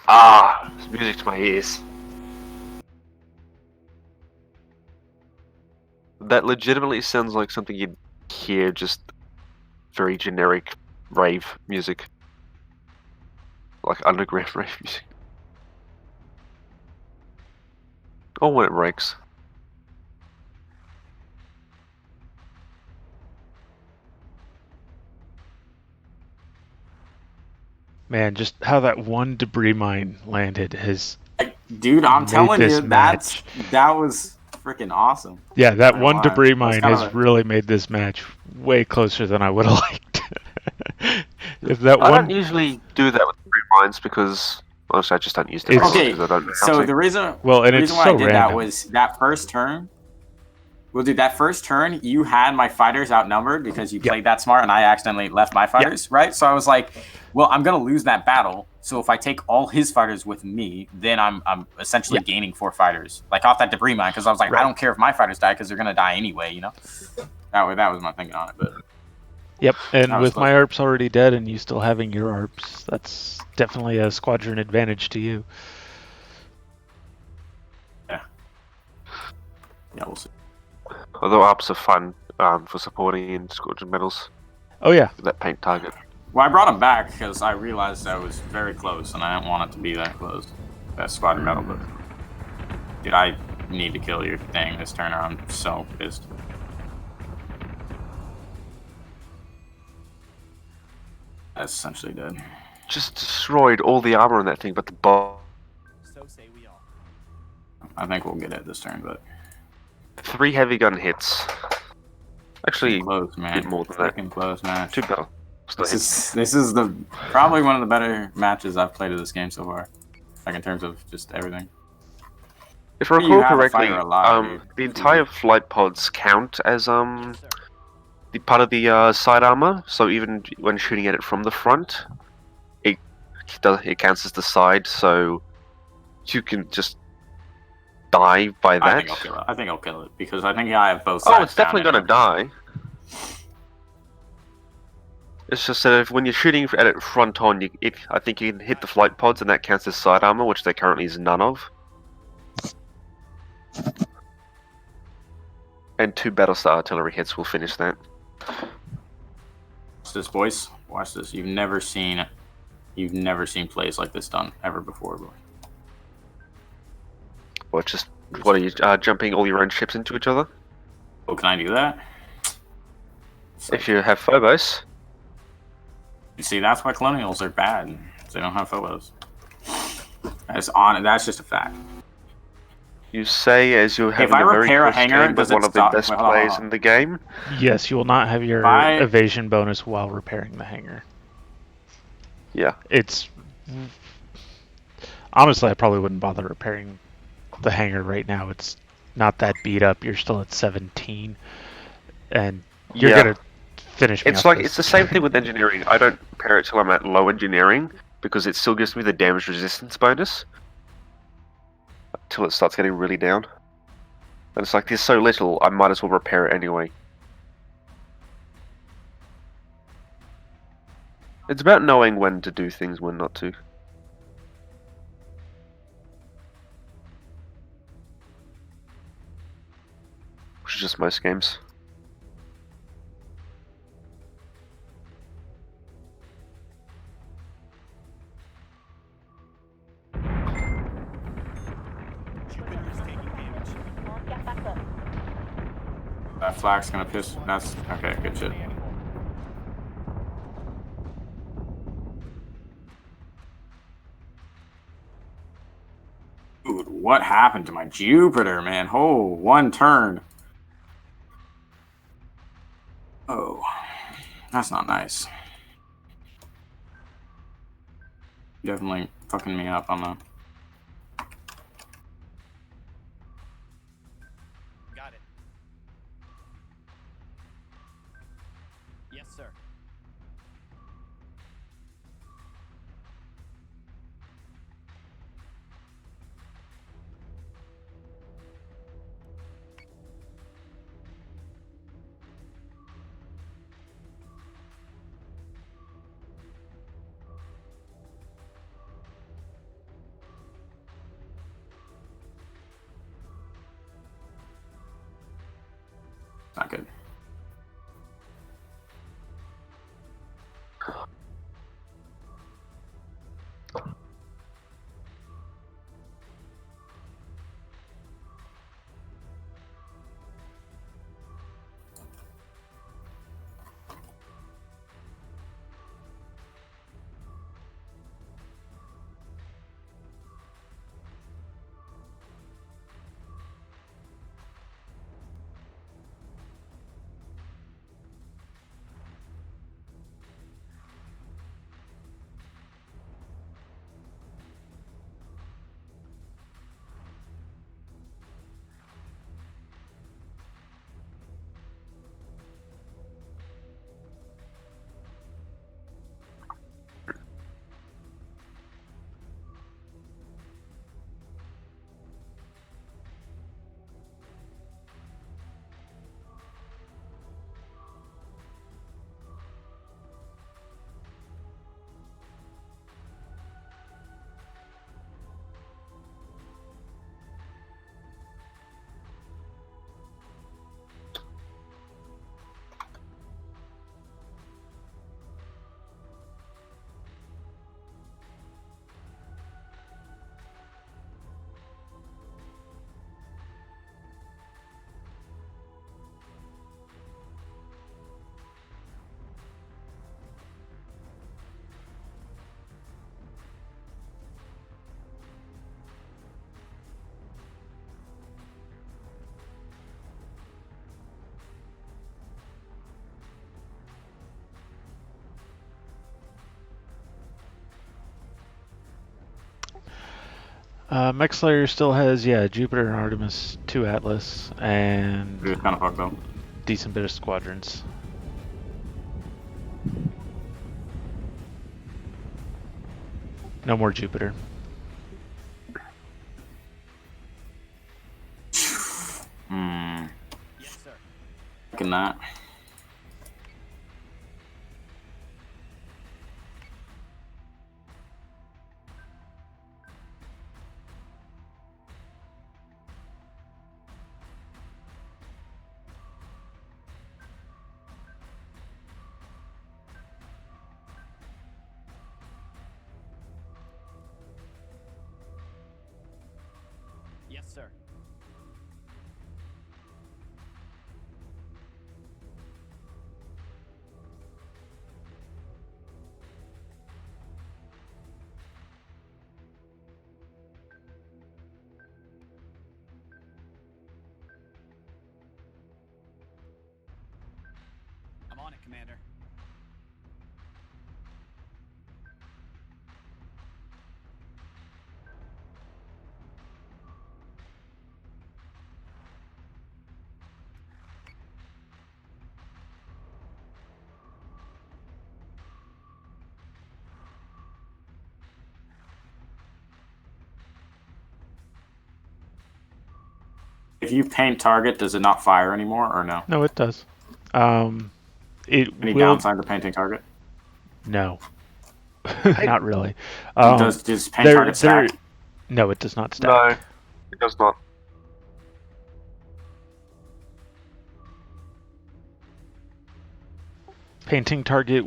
Ah, it's music to my ears. That legitimately sounds like something you'd hear, just very generic rave music. Like underground rave music. Or when it breaks. Man, just how that one debris mine landed has Dude, I'm made telling this you, match. that was freaking awesome. Yeah, that Not one gonna lie. debris That's mine kind has of really made this match way closer than I would have liked. If that I one, don't usually do that with free mines because honestly I just don't use them It's- anymore Okay, because I don't know how so to. the reason well, and the it's reason why so I did that random. was that first turn. Well, dude, that first turn, you had my fighters outnumbered because you Yep. played that smart, and I accidentally left my fighters, right? So I was like, well, I'm gonna lose that battle. So if I take all his fighters with me, then I'm essentially gaining 4 fighters, like off that debris mine. Because I was like, Right. I don't care if my fighters die because they're gonna die anyway, you know. That was my thinking on it, but Yep, and That was with my close. ARPs already dead and you still having your ARPs, that's definitely a squadron advantage to you. yeah, we'll see. Although ups are fun for supporting in squadron medals. Oh yeah, That paint target. Well, I brought him back because I realized I was very close, and I didn't want it to be that close. That squadron medal, but dude, I need to kill your thing this turn, or I'm so pissed. That's essentially dead. Just destroyed all the armor in that thing, but the bomb I think we'll get it this turn, but 3 heavy gun hits. Actually, close, a man. bit more than that. Freaking close match. 2 battle. This is the probably one of the better matches I've played of this game so far. Like in terms of just everything. If I You recall have a correctly, fighter alive, dude. the entire flight pods count as Yes, sir. the part of the side armor. So even when shooting at it from the front, it counts as the side. So you can just die by that. I think I'll kill it. I think I'll kill it because I think I have both sides. Oh, it's definitely down gonna anyway. die. It's just that when you're shooting at it front on, I think you can hit the flight pods, and that counts as side armor, which there currently is none of. And 2 Battlestar artillery hits will finish that. Watch this, boys. Watch this. You've never seen plays like this done ever before, boy. Or just what are you jumping all your own ships into each other? Oh, can I do that? If you have Phobos, You see, that's why colonials are bad. They don't have phobos. That's just a fact. you say as you're having If I a very repair a close hangar, game does with it one of the stop? best Wait, hold on, players hold on. in the game. Yes, you will not have your I- evasion bonus while repairing the hangar. Yeah. It's honestly, I probably wouldn't bother repairing the hangar right now. It's not that beat up. You're still at 17, and you're Yeah. gonna finish me It's off like this it's the same turn. thing with engineering. I don't repair it till I'm at low engineering because it still gives me the damage resistance bonus until it starts getting really down. And it's like there's so little, I might as well repair it anyway. It's about knowing when to do things, when not to. Which is just most games. Jupiter's taking damage. Come on, get back up. That flak's gonna piss. That's okay. Good shit. Dude, what happened to my Jupiter, man? Oh, one turn. Oh, that's not nice. Definitely fucking me up on the. Got it. Yes, sir. Not good. Mech Slayer still has, Jupiter and Artemis, 2 Atlas, and It's kind of fucked up. decent bit of squadrons. No more Jupiter. Yes, sir. Can that. Yes, sir. I'm on it, Commander. If you paint target, does it not fire anymore or no? No, it does. It Any will. downside to painting target? No. Not really. Does paint target stack? No, it does not stack. No, it does not. Painting target,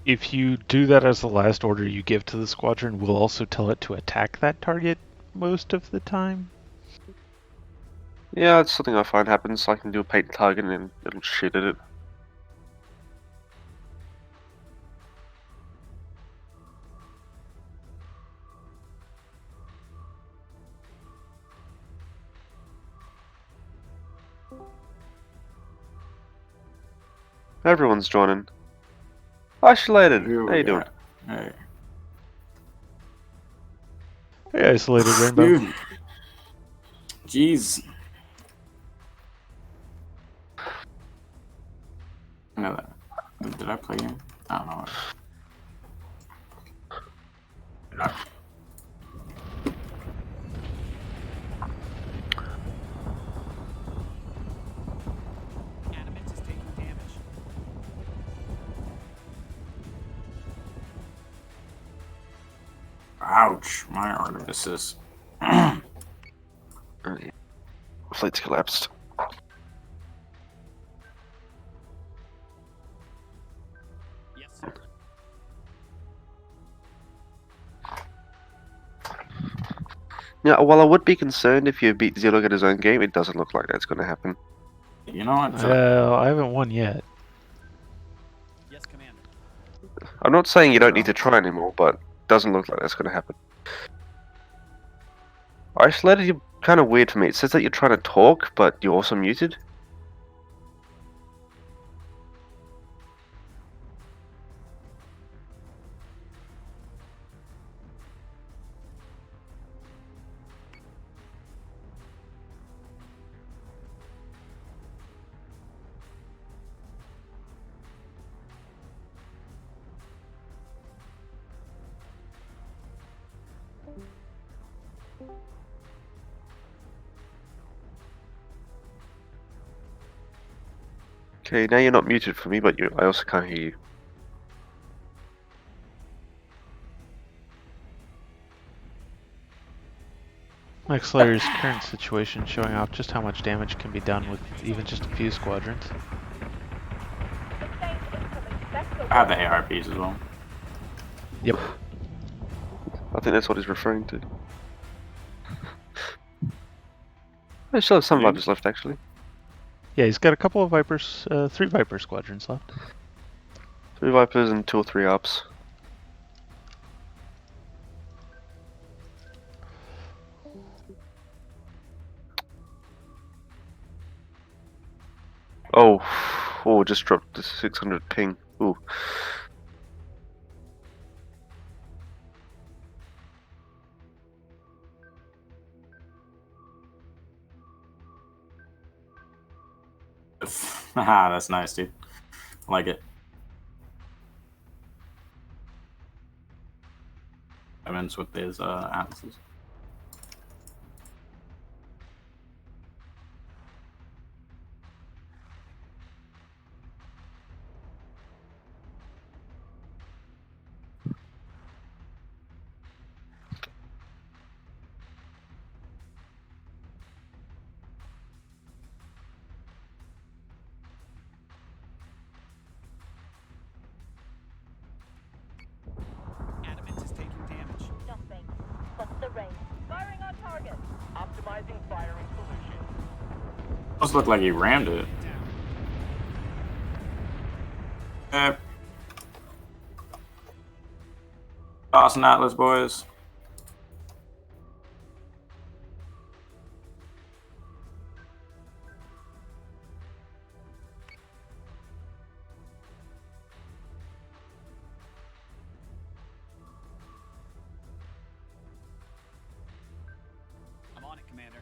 if you do that as the last order you give to the squadron, will also tell it to attack that target most of the time. Yeah, it's something I find happens. I can do a paint target and then it'll shoot at it. Everyone's joining. Isolated. Here How we you doing? got- Hey. Hey, isolated rainbow. Dude. Jeez. I know that. Did I play him? I don't know. No. Adamant is taking damage. Ouch. My Artemis is. Flight's collapsed. Yes, sir. Yeah, while I would be concerned if you beat Zilog at his own game, it doesn't look like that's going to happen. You know what? I haven't won yet. Yes, Commander. I'm not saying you don't need to try anymore, but it doesn't look like that's going to happen. Isolated, you're kind of weird for me. It says that you're trying to talk, but you're also muted. Okay, now you're not muted for me, but I also can't hear you. Mech Slayer's current situation showing off just how much damage can be done with even just a few squadrons. Sustained incoming vector I have the ARPs as well. Yep. I think that's what he's referring to. I still have some Yeah. Vipers left, actually. Yeah, he's got a couple of Vipers, 3 Viper squadrons left. 3 Vipers and 2 or 3 Ups. Oh, just dropped the 600 ping. Ooh. Haha, that's nice, dude. I like it. Evans with his atlases. Adamant is taking damage. Nothing. What's the range? Firing on target. Optimizing firing solution. Almost looked like he rammed it. Tossing Atlas, boys. I'm on it, Commander.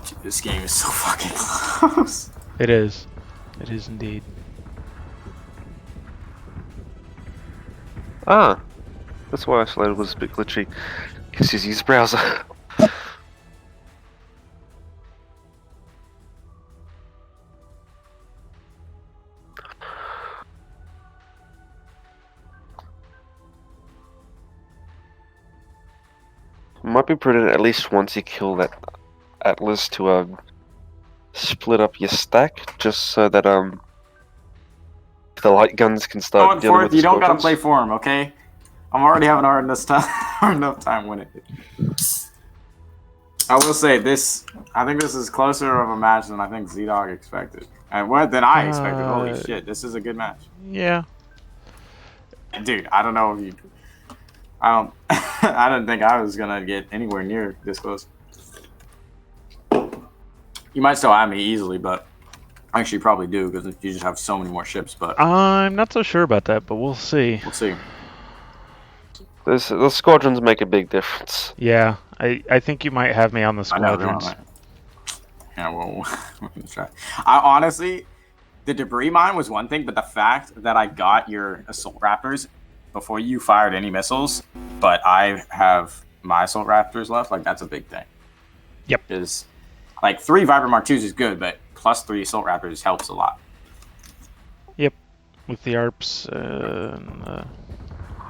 Dude, this game is so fucking close. It is. It is indeed. Ah, that's why Isolated was a bit glitchy. Because he's used browser. Might be prudent at least once you kill that Atlas to split up your stack, just so that the light guns can start Going dealing for with it, you don't gotta squadrons. play for him, okay? I'm already having hard enough time winning it. I will say this. I think this is closer of a match than I think ZDog expected, and what than I expected. Holy shit, this is a good match, Yeah. dude. I don't know if you. I don't. I didn't think I was gonna get anywhere near this close. You might still have me easily, but actually you probably do because you just have so many more ships. But I'm not so sure about that, but we'll see. we'll see. The squadrons make a big difference. Yeah, I think you might have me on the I know they're on squadrons. that. Yeah, well, we're gonna try. I honestly, the debris mine was one thing, but the fact that I got your assault raptors before you fired any missiles, but I have my assault raptors left, like that's a big thing. Yep. Because like 3 Viper Mark 2s is good, but plus 3 assault raptors helps a lot. Yep, with the ARPs. And,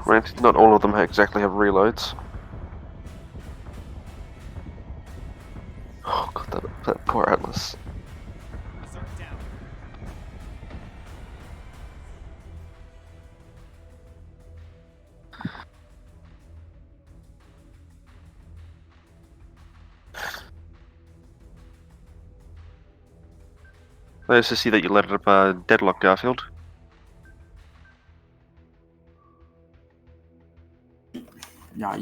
Granted, not all of them exactly have reloads. Oh god, that poor Atlas. Berserk down. Nice to see that you let up Deadlock, Garfield. Yeah.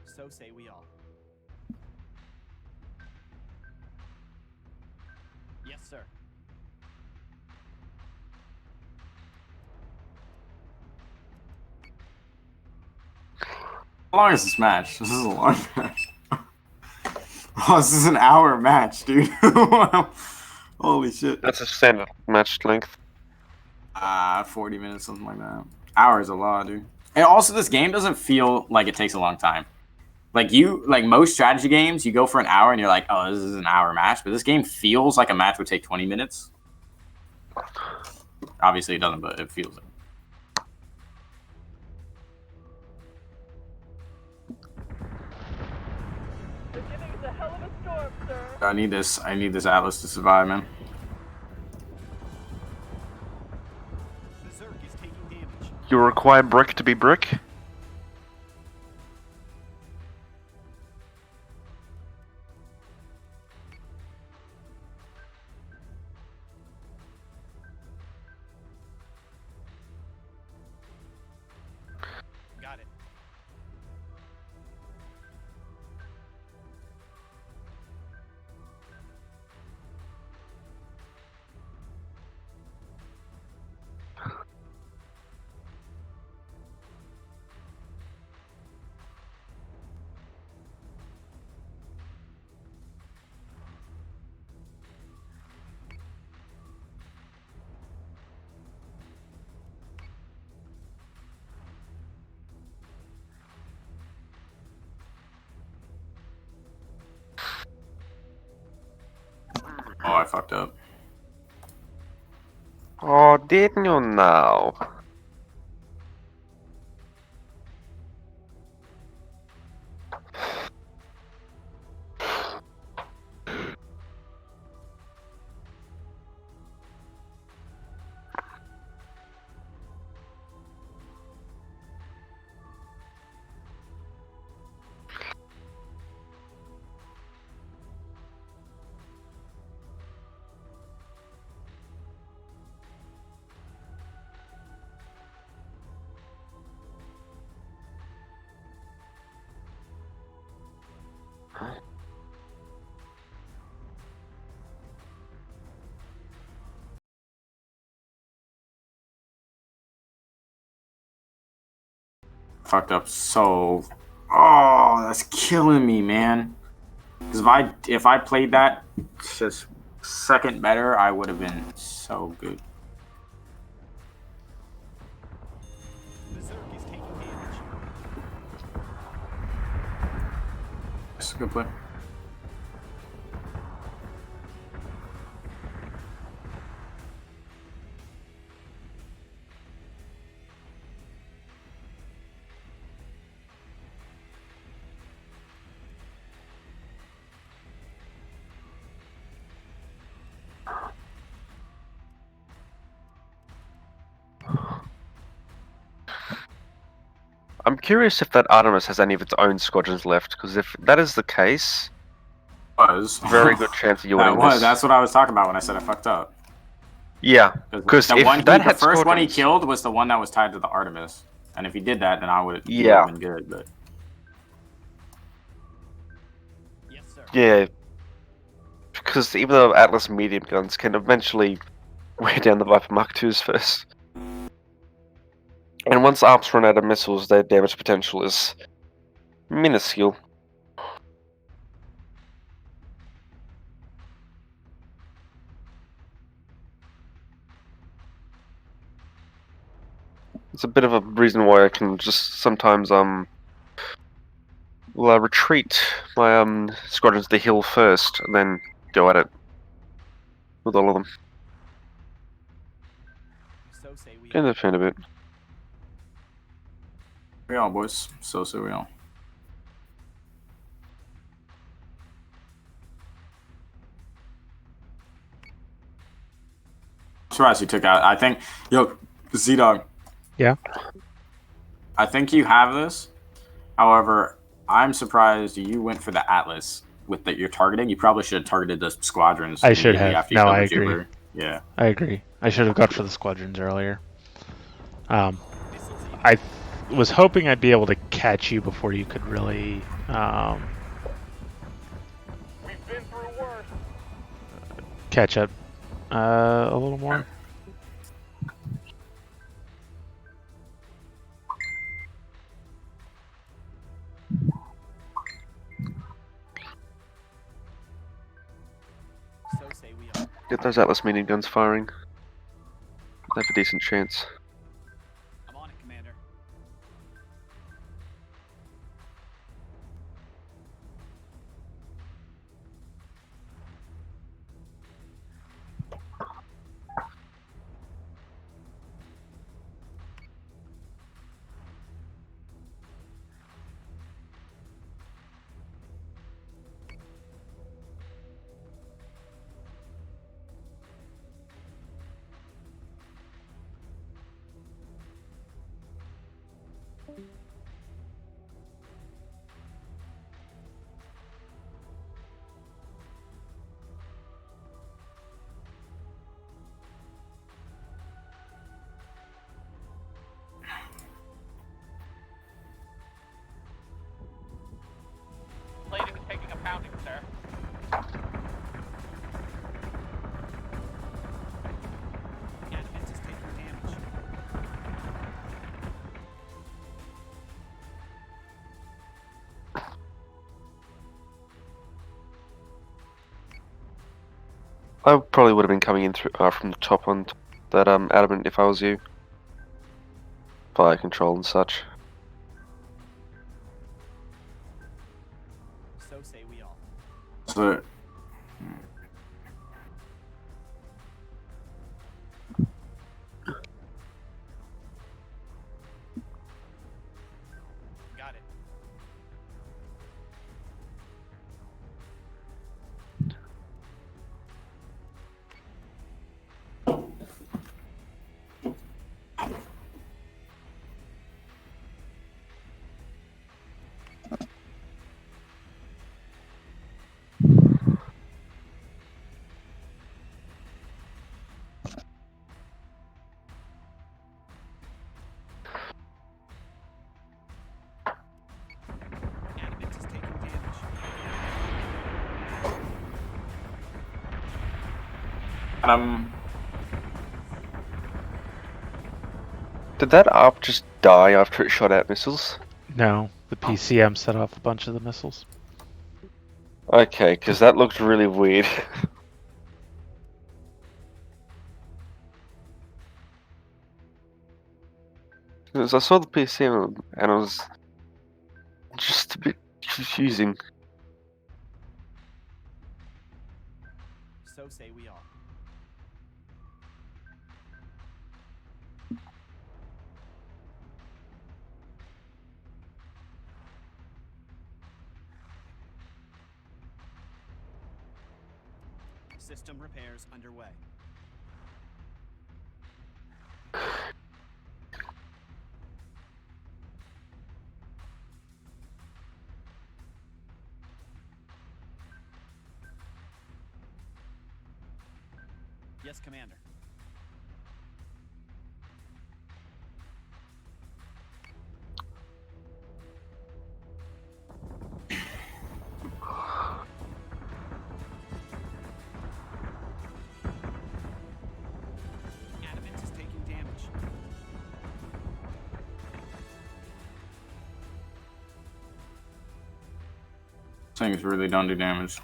So say we all. Yes, sir. How long is this match? This is a long match. Oh, this is an hour match, dude. Holy shit. That's a standard match length. 40 minutes, something like that. Hour is a lot, dude. And also, this game doesn't feel like it takes a long time. Like most strategy games, you go for an hour and you're like, oh, this is an hour match. But this game feels like a match would take 20 minutes. Obviously, it doesn't, but it feels it. They're giving us a hell of a storm, sir. I need this Atlas to survive, man. Berserk is taking damage. You require brick to be brick? I fucked up. Oh, didn't you know? Fucked up so. Oh, that's killing me, man. Because if I played that just second better, I would have been so good. Berserk is taking damage. That's a good play. I'm curious if that Artemis has any of its own squadrons left, because if that is the case, Was very good chance of you winning this. That's what I was talking about when I said I fucked up. Yeah, because the if one that the had first one he squadrons- killed was the one that was tied to the Artemis, and if he did that, then I would Yeah. have been good. But Yes, sir. Yeah, because even though Atlas medium guns can eventually wear down the Viper Mark IIs first. And once ARPs run out of missiles, their damage potential is minuscule. It's a bit of a reason why I can just sometimes retreat my squadrons to the hill first, and then go at it with all of them. So say we Get all. the fan a bit. we all, boys. So we all. Surprised you took out. I think, yo, ZDog. Yeah. I think you have this. However, I'm surprised you went for the Atlas with that you're targeting. You probably should have targeted the squadrons. I should immediately have. After you No, killed I the agree. Jupiter. Yeah. I agree. I should have gone for the squadrons earlier. Missiles I was hoping I'd be able to catch you before you could really We've been through worse. catch up a little more. So say we all. Get those Atlas medium guns firing. They have a decent chance. I'm on it, Commander. Plating is taking a pounding, sir. Advent is taking damage. I probably would have been coming in through from the top on that adamant if I was you. Fire control and such. So say we all. So him. Did that ARP just die after it shot out missiles? No, the PCM set off a bunch of the missiles. Okay, because that looked really weird. Because I saw the PCM and I was just a bit confusing. So say we all. System repairs underway. Yes, Commander. Adamant is taking damage. Things really don't do damage.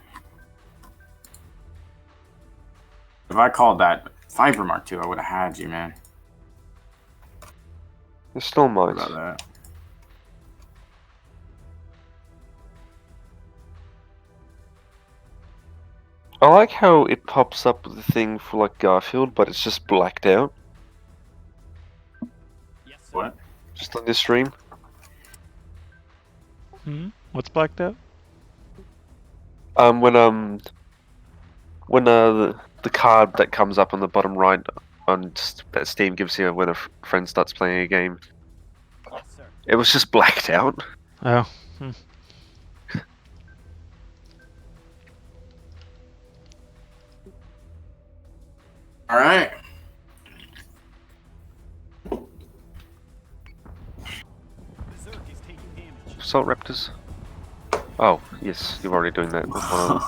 If I called that Viper Mark II, I would have had you, man. It still What might. about that? I like how it pops up with the thing for like Garfield, but it's just blacked out. Yes, sir. What? Just on this stream. What's blacked out? When the card that comes up on the bottom right on that Steam gives you when a friend starts playing a game, Yes, sir. it was just blacked out. Oh. All right. Berserk is taking damage. Assault Raptors. Oh yes, you're already doing that. With one of them.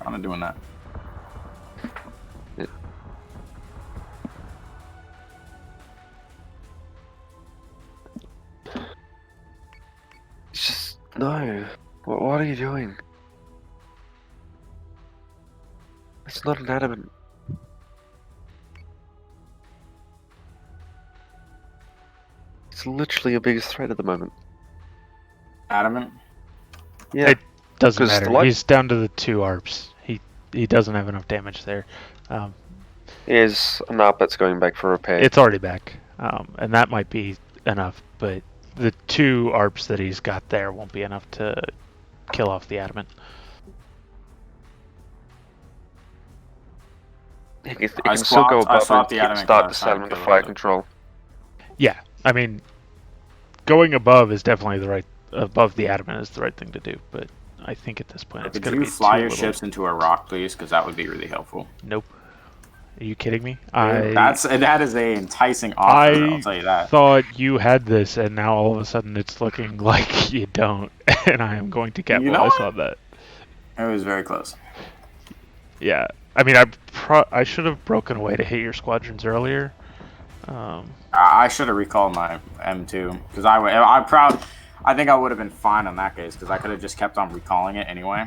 Kind of doing that. Yeah. It's just no. What are you doing? It's not an adamant. It's literally your biggest threat at the moment. Adamant. Yeah. It doesn't 'Cause matter. the light- He's down to the 2 ARPs. He doesn't have enough damage there. Here's an ARP that's going back for repair. It's already back, and that might be enough. But the 2 ARPs that he's got there won't be enough to kill off the adamant. It can I still go swapped- I above swapped and the adamant start class, to set I him to killed fire it. control. Yeah, I mean, going above is definitely the right. Above the adamant is the right thing to do. But I think at this point it's Could going to you be fly too your little. ships into a rock, please? Because that would be really helpful. Nope. Are you kidding me? That is a enticing offer. I'll tell you that. thought you had this, and now all of a sudden it's looking like you don't, and I am going to You know capitalize what? on that. It was very close. Yeah, I mean, I should have broken away to hit your squadrons earlier. I should have recalled my M2 because I think I would have been fine in that case because I could have just kept on recalling it anyway.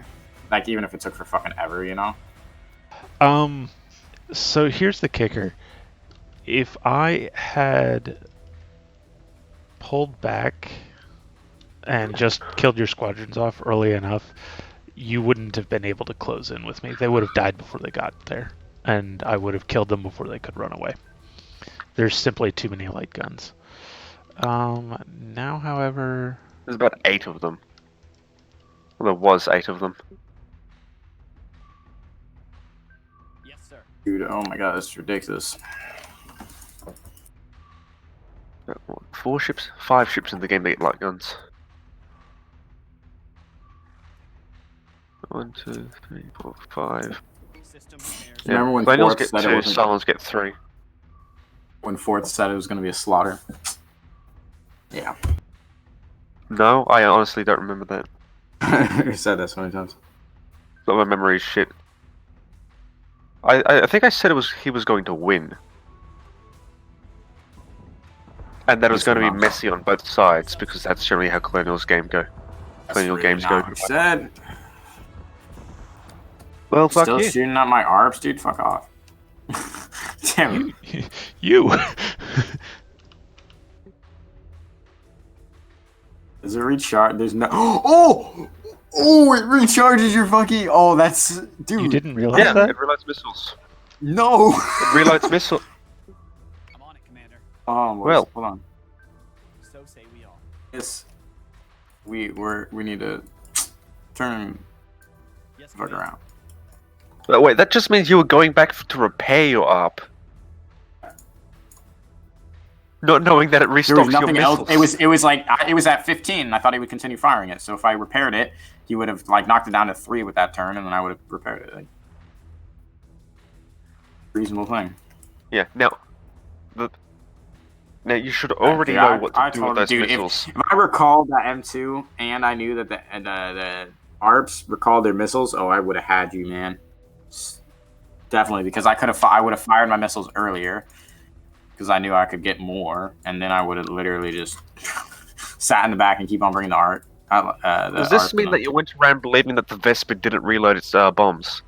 Like even if it took for fucking ever, you know. So here's the kicker: if I had pulled back and just killed your squadrons off early enough, you wouldn't have been able to close in with me. They would have died before they got there, and I would have killed them before they could run away. There's simply too many light guns. Now, however... There's about 8 of them. Well, there was 8 of them. Yes, sir. Dude, oh my god, it's ridiculous. 4 ships? 5 ships in the game that get light guns. 1, 2, 3, 4, 5. System repairs. Yeah. Remember when Colonials Fourth get said it 2, wasn't- Salons get 3. When Fourth said it was going to be a slaughter. Yeah. No, I honestly don't remember that. You said that so many times. But my memory is shit. I think I said he was going to win. And that it was Yes, going to be Mom. messy on both sides, because that's generally how Colonial games go. Colonial games not go. what I said. Well, fuck Still you. shooting at my ARPs, dude. Fuck off. Damn it. You. Does it recharge? There's no. Oh! Oh! It recharges your fucking. Oh, that's. Dude. You didn't realize Yeah, that? it reloads missiles. No! It reloads missile. I'm on it, Commander. Oh, Well. hold on. So say we all. Yes. We need to turn Yes, the fuck Commander. around. But wait, that just means you were going back to repair your ARP. Not knowing that it There was restocks your nothing missiles. else. It was like it was at 15. And I thought he would continue firing it. So if I repaired it, he would have like knocked it down to 3 with that turn, and then I would have repaired it. Like, reasonable thing. Yeah, now you should already Dude, know what to I do with told- those dude, missiles. If I recalled that M2 and I knew that the ARPs recalled their missiles, oh, I would have had you, man. Definitely, because I would have fired my missiles earlier because I knew I could get more, and then I would have literally just sat in the back and keep on bringing the ARP. Does this mean that you went around believing that the Vespa didn't reload its bombs?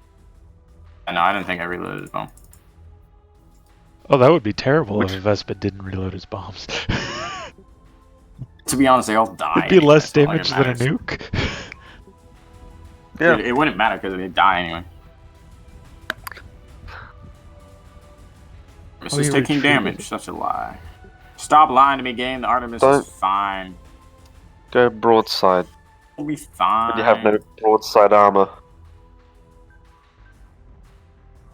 No, I didn't think I reloaded the bomb. Oh, that would be terrible Which- if Vespa didn't reload his bombs. To be honest, they all die. It'd be anyway, less so it's not like damage it than a matters. nuke. Yeah. It wouldn't matter because they die anyway. This Oh, is you taking retreated. damage. Such a lie. Stop lying to me, game. The Artemis Don't- is fine. Go broadside. We'll be fine. But you have no broadside armor.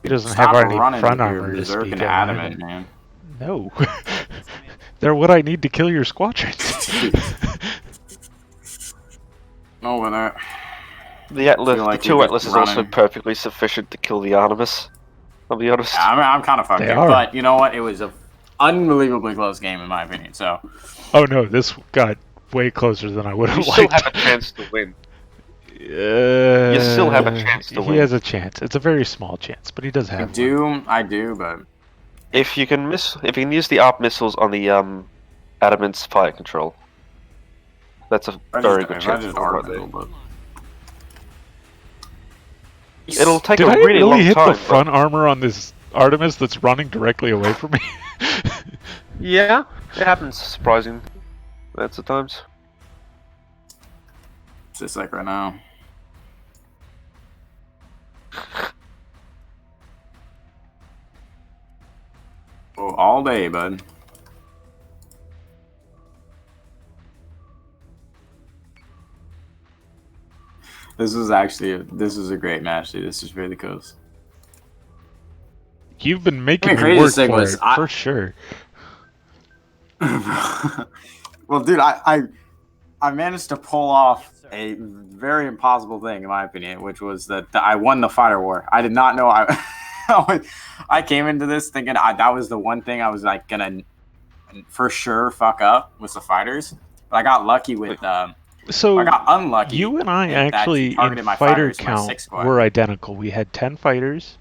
He doesn't Stop have any running front with your armor to berserk speak and of. adamant, either. man. No. They're what I need to kill your squadrons. No, but that. The Atlas, feel like the you're 2 just Atlas is also running. perfectly sufficient to kill the Artemis. I'll be honest. I'm kind of fucked They here, are. but you know what? It was a unbelievably close game in my opinion. So Oh no, this got way closer than I would have You still liked. have a chance to win. You still have a chance to He win. has a chance. It's a very small chance, but he does have one. I do, but If you can use the ARP missiles on the Adamant's fire control, that's a very good chance. just for arc right there. but It'll take Did a I really long hit time. the front armor on this Artemis that's running directly away from me? but yeah, it happens. Surprising. That's at times. it's just like right now. Oh, all day, bud. This was a great match, dude. This is really close. You've been making The me craziest work thing for was it, I- for sure. Well, dude, I managed to pull off a very impossible thing, in my opinion, which was that I won the fighter war. I did not know I came into this thinking that was the one thing I was like gonna for sure fuck up was the fighters, but I got lucky with. So I got unlucky. you and I that actually you targeted in my fighter fighters, my count six squad. were identical. We had 10 fighters,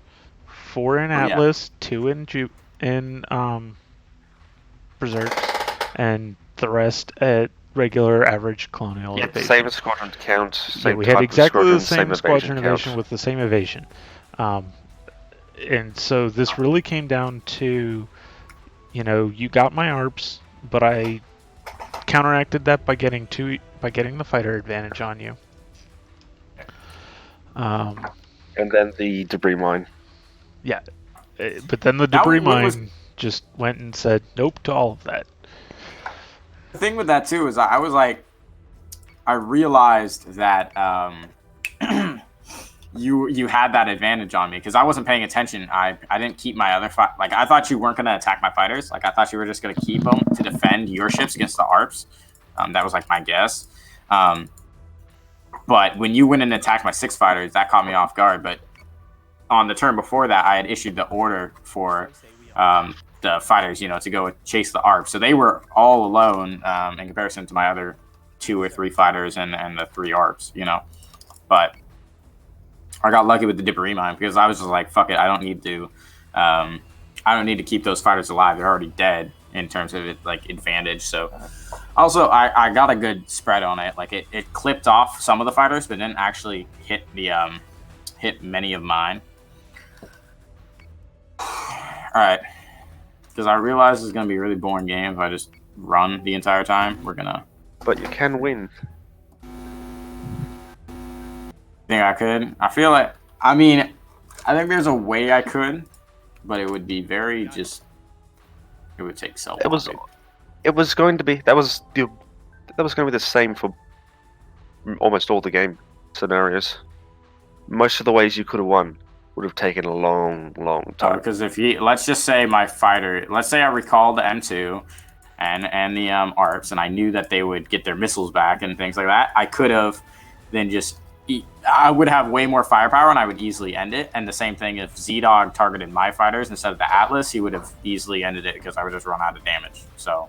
4 in Oh, yeah. Atlas, 2 in Berserks, and the rest at regular average colonial Yeah, evasion. same squadron count. Yeah, Same we had type of exactly the squadron, same squadron count. evasion with the same evasion. And so this really came down to, you got my ARPs, but I counteracted that by getting the fighter advantage on you. And then the debris mine. But then the That debris one was- mine just went and said nope to all of that. The thing with that too is I was like, I realized that you had that advantage on me because I wasn't paying attention. I didn't keep my other like I thought you weren't gonna attack my fighters. Like I thought you were just gonna keep them to defend your ships against the ARPs. That was like my guess. But when you went and attacked my 6 fighters, that caught me off guard. But on the turn before that, I had issued the order for the fighters, to go chase the ARP. So they were all alone in comparison to my other 2 or 3 fighters and the 3 ARPs, But I got lucky with the debris mine because I was just like, fuck it, I don't need to keep those fighters alive. They're already dead in terms of it, like advantage. So also I got a good spread on it. Like it clipped off some of the fighters, but didn't actually hit many of mine. Alright. Because I realize it's gonna be a really boring game if I just run the entire time. We're gonna But you can win. think I could. I feel like I think there's a way I could, but it would be very just it would take so long. It was going to be that was going to be the same for almost all the game scenarios. Most of the ways you could have won would have taken a long time. Because if let's just say my fighter, let's say I recalled the M2 and the ARPs, and I knew that they would get their missiles back and things like that, I could have then I would have way more firepower and I would easily end it. And the same thing if ZDog targeted my fighters instead of the Atlas, he would have easily ended it because I would just run out of damage. So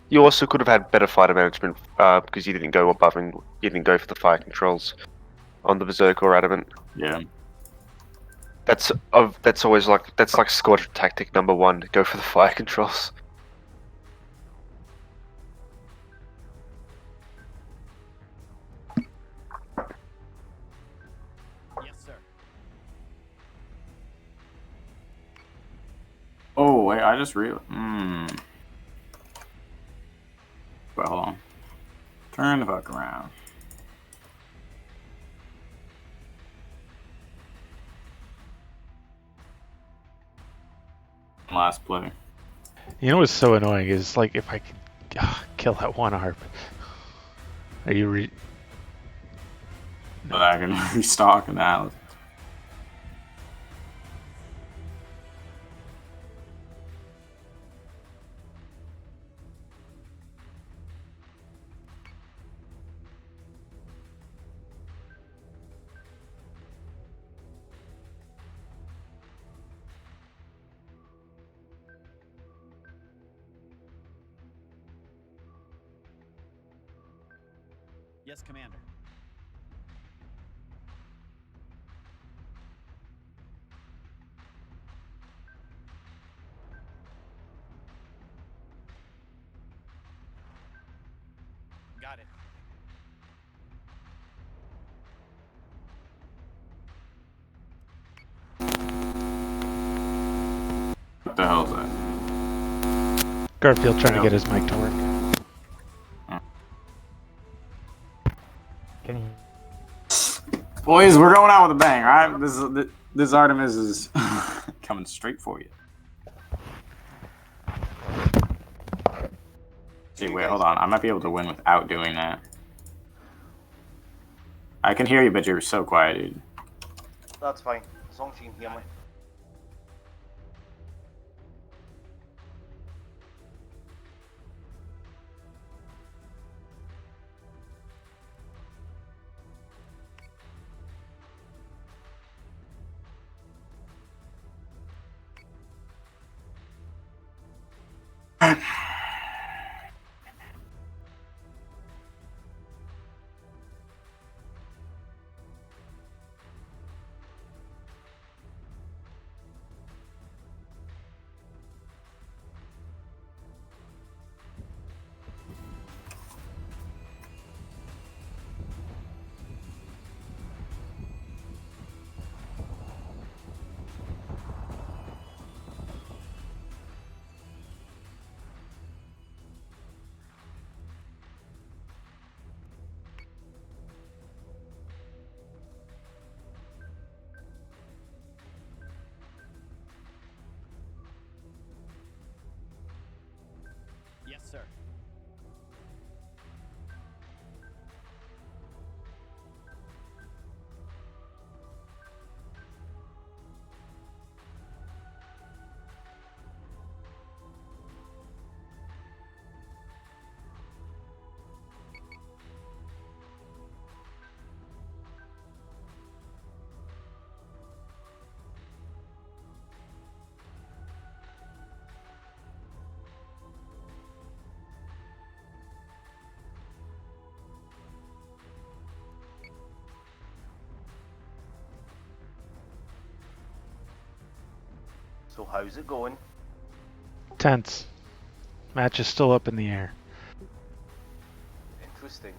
You also could have had better fighter management because you didn't go above and you didn't go for the fire controls on the Berserk or Adamant. yeah. That's always like squadron tactic number 1. Go for the fire controls. Yes, sir. Oh wait, I just realized. Wait, hold on. Turn the fuck around. Last play. You know what's so annoying is like if I could kill that one ARP. Are you But I can restock an Atlas. Yes, Commander. Got it. What the hell is that? Garfield trying to get his mic to work? Can you? Boys, we're going out with a bang, right? This Artemis is coming straight for you. See, wait, hold on. I might be able to win without doing that. I can hear you, but you're so quiet, dude. That's fine, as long as you can hear me. So how's it going? Tense. Match is still up in the air. Interesting.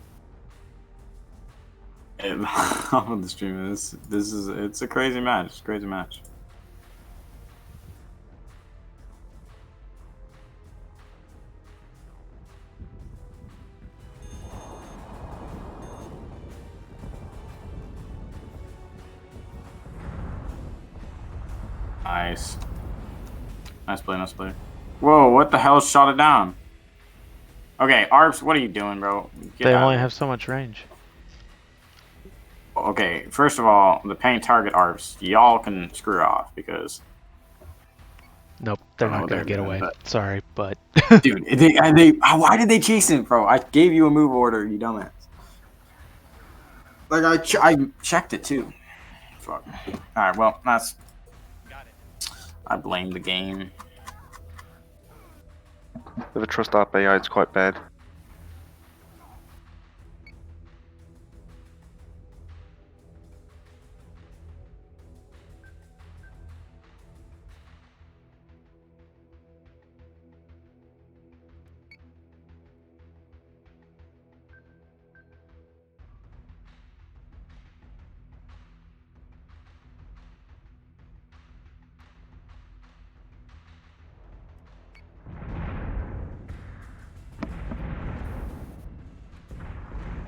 On the stream, it's a crazy match. It's a crazy match. Nice. Nice play, nice play. Whoa, what the hell shot it down? Okay, Arps, what are you doing, bro? Get They out only of here. have so much range. Okay, first of all, the paint target Arps, y'all can screw off because... Nope, they're Oh, not gonna they're get good, away. but- Sorry, but Dude, why did they chase him, bro? I gave you a move order, you dumbass. Like, I checked it, too. Fuck. Alright, well, that's... Got it. I blame the game. With a trust up AI, it's quite bad.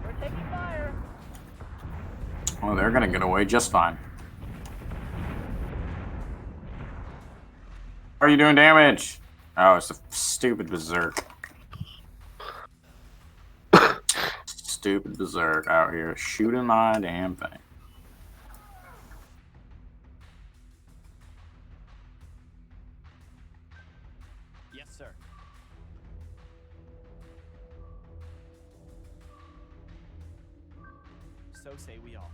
We're taking fire. Well, they're gonna get away just fine. Are you doing damage? Oh, it's a stupid berserk. Stupid berserk out here shooting my damn thing. Yes, sir. So say we all.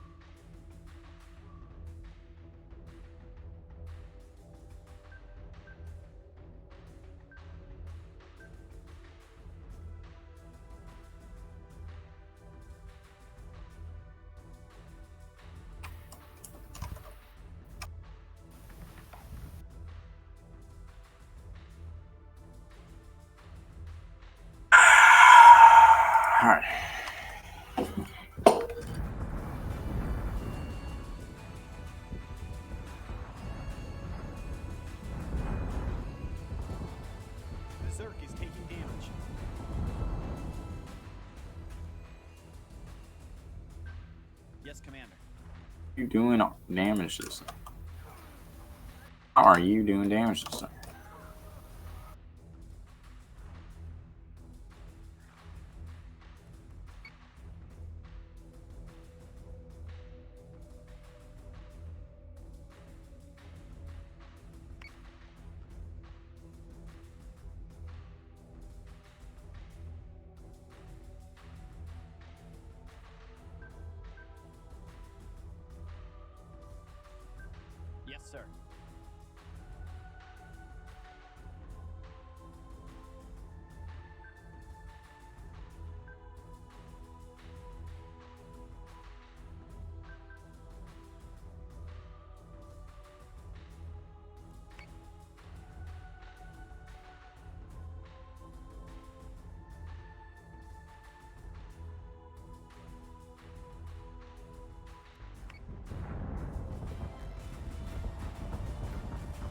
Alright. Berserk is taking damage. Yes, Commander. You doing damage this time? How are you doing damage this time? Yes, sir.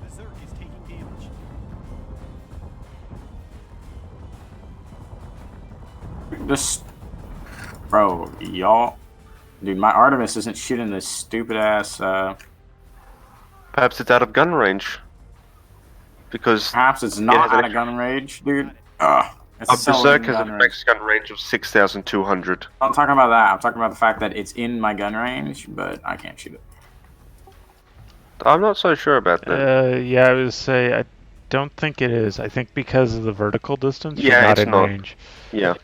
Berserk is taking damage. This, bro, y'all, dude, my Artemis isn't shooting this stupid ass. Perhaps it's out of gun range. Because Perhaps it's not Yeah, out of gun range, dude. It's a so Berserk in has a gun range. max gun range of 6,200. I'm talking about that. I'm talking about the fact that it's in my gun range, but I can't shoot it. I'm not so sure about that. yeah, I would say I don't think it is. I think because of the vertical distance, Yeah, you're not it's in not. range. Yeah.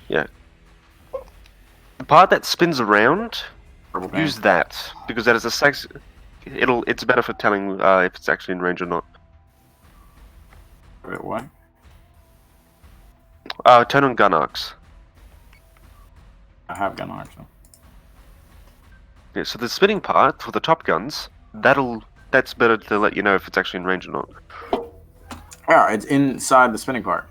Yeah. The part that spins around, Purple paint. use that. Because that is a sex. It's better for telling if it's actually in range or not. Wait, what? Turn on gun arcs. I have gun arcs. So. Yeah, so the spinning part for the top guns, that'll that's better to let you know if it's actually in range or not. Yeah, it's inside the spinning part.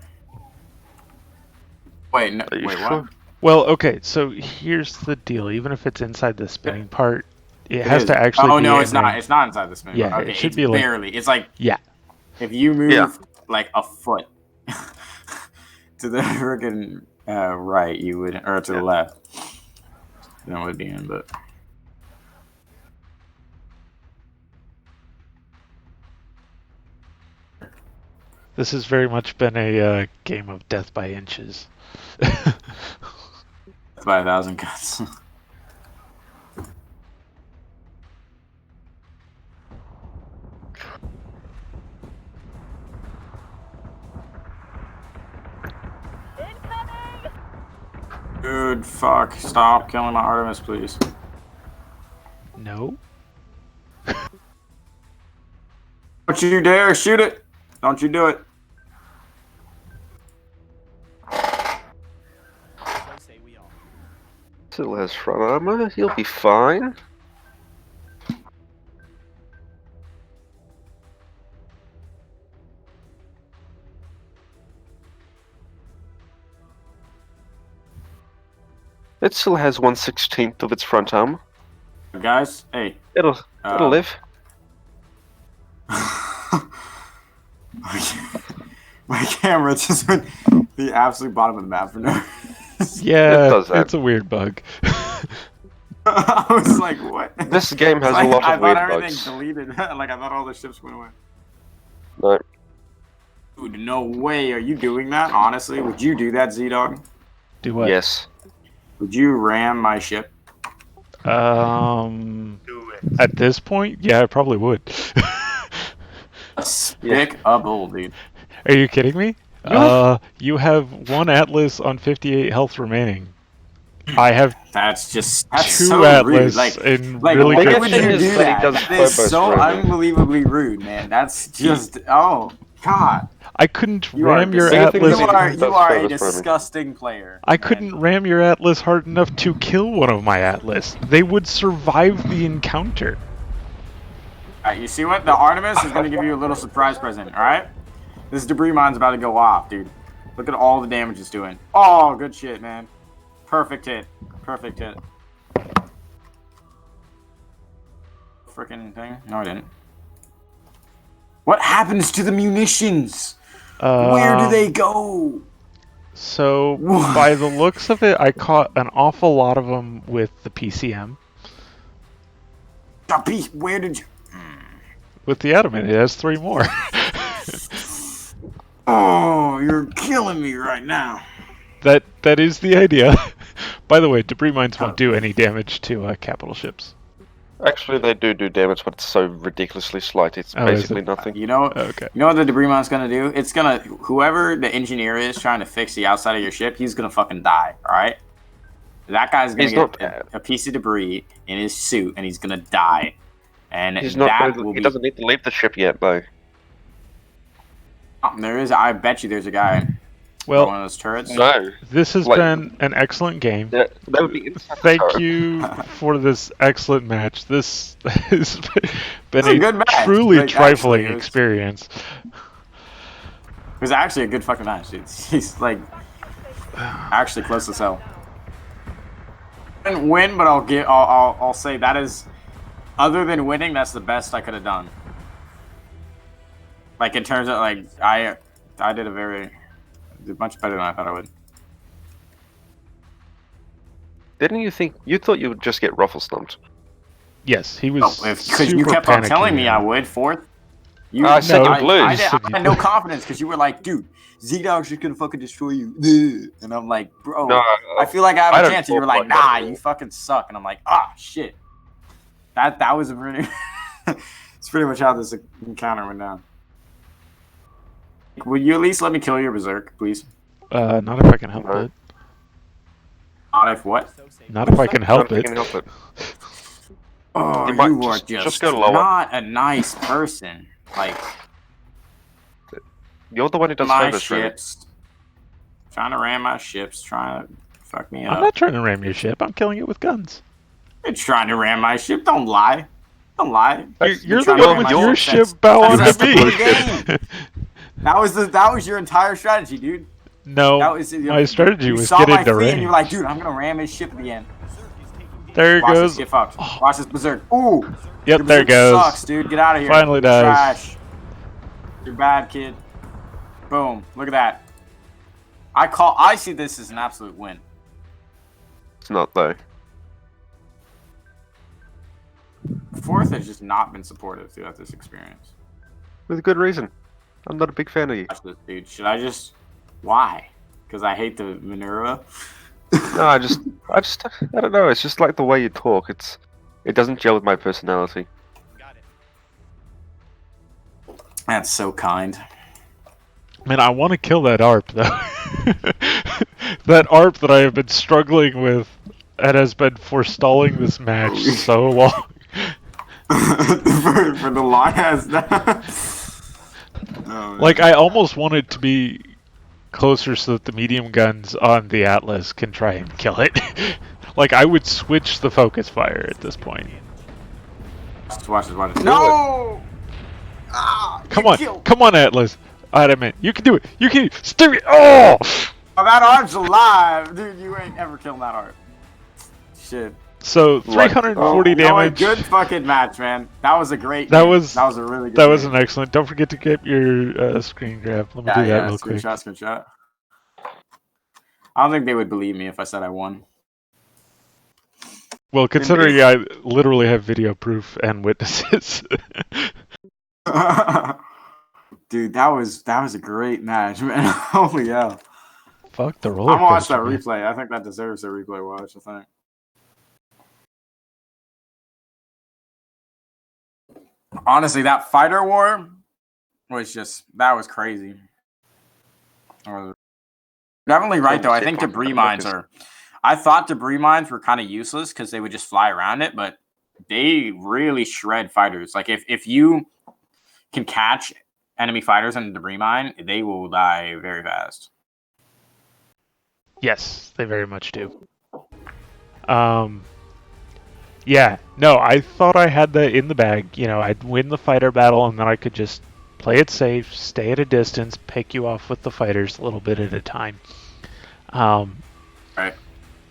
Wait, no, Are you wait, sure? what? Well, okay, so here's the deal. Even if it's inside the spinning part, it has is. to actually Oh be no, in it's not. range. It's not inside the spinning Yeah, part. it Okay, should it's be like- barely. It's like Yeah. if you move Yeah. like a foot to the freaking right, you would, or to the left, then it would be in. But This has very much been a game of death by inches. by 1,000 cuts. Incoming! Dude, fuck! Stop killing my Artemis, please. No. Don't you dare shoot it! Don't you do it! So say we all. Still has front armor. He'll be fine. It still has 1/16 of its front armor. Guys, hey. It'll live. My camera just went the absolute bottom of the map for no reason. Yeah, does that. it's a weird bug. I was like, what? This game has Like, a lot I of thought weird everything bugs. deleted. Like, I thought all the ships went away. No. Dude, no way. Are you doing that? Honestly, would you do that, ZDog? Do what? Yes. Would you ram my ship? At this point, yeah, I probably would. Stick a bull, dude. Are you kidding me? You have 1 Atlas on 58 health remaining. I have That's 2 so Atlas rude. Like, in like really why good would shape. you Is do that he that? does That is turbo so strike. unbelievably rude, man. That's just oh god. I couldn't You are ram your disgusting. Atlas. You are That's you are a service for me. disgusting player. I man. couldn't ram your Atlas hard enough to kill one of my Atlas. They would survive the encounter. Alright, you see what? The Artemis is gonna give you a little surprise present, alright? This debris mine's about to go off, dude. Look at all the damage it's doing. Oh, good shit, man. Perfect hit. Perfect hit. Freaking thing? No, I didn't. What happens to the munitions? Where do they go? So, What? by the looks of it, I caught an awful lot of them with the PCM. Where did you... With the Adamant, it has 3 more. Oh, you're killing me right now. That is the idea. By the way, debris mines won't do any damage to capital ships. Actually, they do damage, but it's so ridiculously slight. It's Oh, is basically it? nothing. You know, Okay. you know what the debris mine's gonna do? It's gonna whoever the engineer is trying to fix the outside of your ship, he's gonna fucking die. All right, that guy's gonna He's get not- a piece of debris in his suit, and he's gonna die. And He's not. that Going will he be. doesn't need to leave the ship yet, though. There is. I bet you there's a guy. One Well, of those turrets. No. this has Like- been an excellent game. That would be inside the Thank turret. you for this excellent match. This has been It's a good match, truly like, trifling actually, it was- experience. It was actually a good fucking match. He's like actually close as hell. I didn't win, but I'll say that is, other than winning, that's the best I could have done. Like in terms of like I did much better than I thought I would. Didn't you think? You thought you would just get ruffle stumped. Yes, he was. Oh, because you super kept on panicky. telling me I would fourth. You, I said you I, lose. I had no confidence because you were like, dude, ZDog's just gonna fucking destroy you. And I'm like, bro, No, I feel like I I have a don't chance. And you were feel like, like that nah, at you all. fucking suck. And I'm like, ah, shit. That was a pretty. It's pretty much how this encounter went down. Would you at least let me kill your berserk, please? Not if I can help No. it. Not if what? So say Not if I can help I it. can help it. Oh, You might you are just go lower. not a nice person. Like You're the one who does my service, really. ships, trying to ram my ships, trying to fuck me I'm up. not trying to ram your ship. I'm killing it with guns. You're trying to ram my ship. Don't lie. Don't lie. You're the trying to one with make your my ship sense. bow That's onto the me. game. That was your entire strategy, dude. No, That was my strategy you was saw get my into fleet range. and you were like, dude, I'm gonna ram his ship at the end. Berserk is taking damage. There it Watch goes. this get fucked. Oh, Watch this berserk. Ooh. yep, Your there it berserk goes. sucks, dude. Get out of here. Finally You're does. trash. You're bad, kid. Boom. Look at that. I see this as an absolute win. It's not though. Fourth has just not been supportive throughout this experience. With good reason. I'm not a big fan of you. Watch this, dude. Should I just? Why? Because I hate the Minerva. No, I don't know. It's just like the way you talk. It doesn't gel with my personality. Got it. That's so kind. Man, I want to kill that ARP though. That ARP that I have been struggling with and has been forestalling this match so long. for the long ass. Oh, Like, I almost want it to be closer so that the medium guns on the Atlas can try and kill it. Like, I would switch the focus fire at this point. watch this. No! Ah, Come you on, killed- come on, Atlas. Adamant, you can do it. You can steer it. Oh! Oh, that arm's alive, dude. You ain't ever killing that arm. Shit. So Like- 340 You know what? damage. Good fucking match, man. That was a great. That game. was- a really good. That was game. an excellent. Don't forget to get your screen grab. Let me do that real quick. Screenshot. I don't think they would believe me if I said I won. Well, considering I literally have video proof and witnesses. Dude, that was a great match, man. Holy hell. Fuck the roller I'm gonna watch that coaster, man. replay. I think that deserves a replay watch, I think. Honestly, that fighter war was that was crazy. Definitely right, though. I think debris mines are... I thought debris mines were kind of useless because they would just fly around it, but they really shred fighters. Like, if you can catch enemy fighters in a debris mine, they will die very fast. Yes, they very much do. Yeah, no, I thought I had that in the bag. You know, I'd win the fighter battle and then I could just play it safe, stay at a distance, pick you off with the fighters a little bit at a time. Right.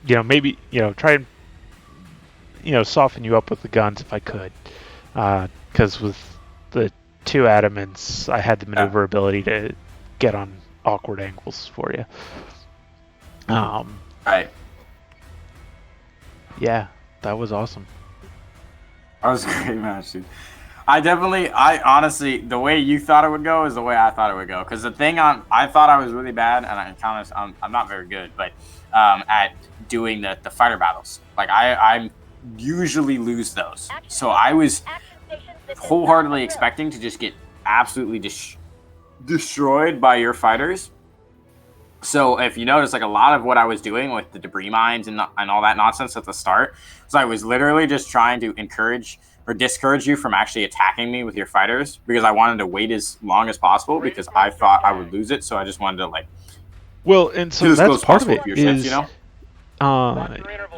You know, maybe, try and, soften you up with the guns if I could. Because with the two adamants, I had the maneuverability to get on awkward angles for you. Right. Yeah, that was awesome. That was a great match, dude. I honestly, the way you thought it would go is the way I thought it would go. Because the thing I thought I was really bad, and I'm not very good, but at doing the fighter battles. Like, I usually lose those. So I was wholeheartedly expecting to just get absolutely destroyed by your fighters. So if you notice, like, a lot of what I was doing with the debris mines and all that nonsense at the start, was I was literally just trying to encourage or discourage you from actually attacking me with your fighters, because I wanted to wait as long as possible because I thought I would lose it. So I just wanted to, like, well, and so do as close that's as part of possible it to your ships, is, you know?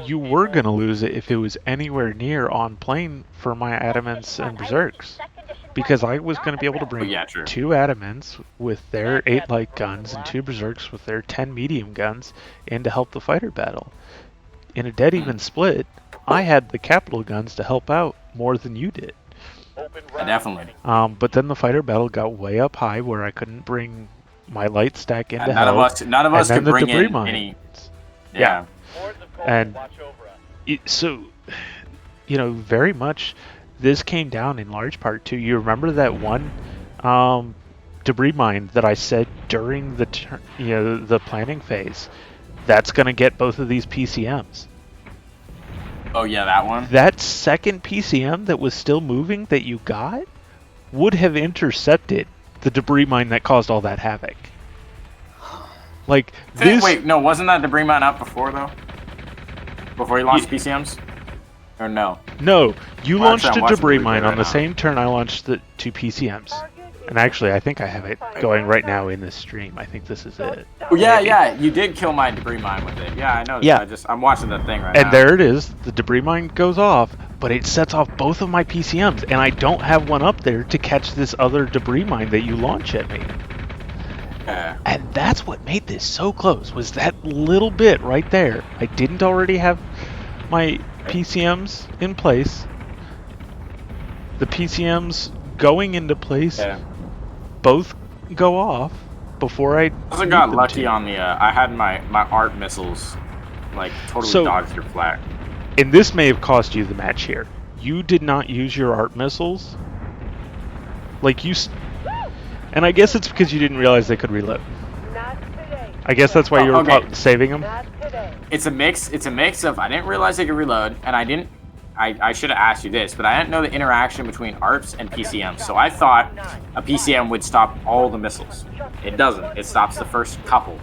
you were gonna lose it if it was anywhere near on plane for my adamants and berserks, because I was gonna be able to bring Yeah, true. 2 adamants with their 8 light guns and 2 berserks with their 10 medium guns in to help the fighter battle. In a dead even split, I had the capital guns to help out more than you did. Definitely. But then the fighter battle got way up high where I couldn't bring my light stack into And help. none of us and then could the bring debris in mines. any. Yeah. Hordes of cold And watch over us. So, very much this came down in large part to, you remember that one debris mine that I said during the planning phase, that's going to get both of these PCMs. Oh yeah, that one. That second PCM that was still moving that you got would have intercepted the debris mine that caused all that havoc. Like, this... Wait, no, wasn't that debris mine up before though? Before you launched PCMs? Or no? No, you Well, launched actually, a I'm watching debris the replay mine right on the now. same turn I launched the 2 PCMs. And actually, I think I have it going right now in this stream. I think this is it. Oh, yeah, Maybe. yeah, you did kill my debris mine with it. Yeah, I know. Yeah. I'm watching the thing right now. And there it is. The debris mine goes off, but it sets off both of my PCMs, and I don't have one up there to catch this other debris mine that you launch at me. Yeah. And that's what made this so close, was that little bit right there. I didn't already have my PCMs in place. The PCMs going into place, both go off before I I got lucky on the. I had my art missiles, like totally dodged your flak. And this may have cost you the match here. You did not use your art missiles. Like and I guess it's because you didn't realize they could reload. I guess that's why you were saving them. It's a mix. It's a mix of I didn't realize they could reload, and I didn't. I should have asked you this, but I didn't know the interaction between ARPs and PCMs. So I thought a PCM would stop all the missiles. It doesn't. It stops the first couple.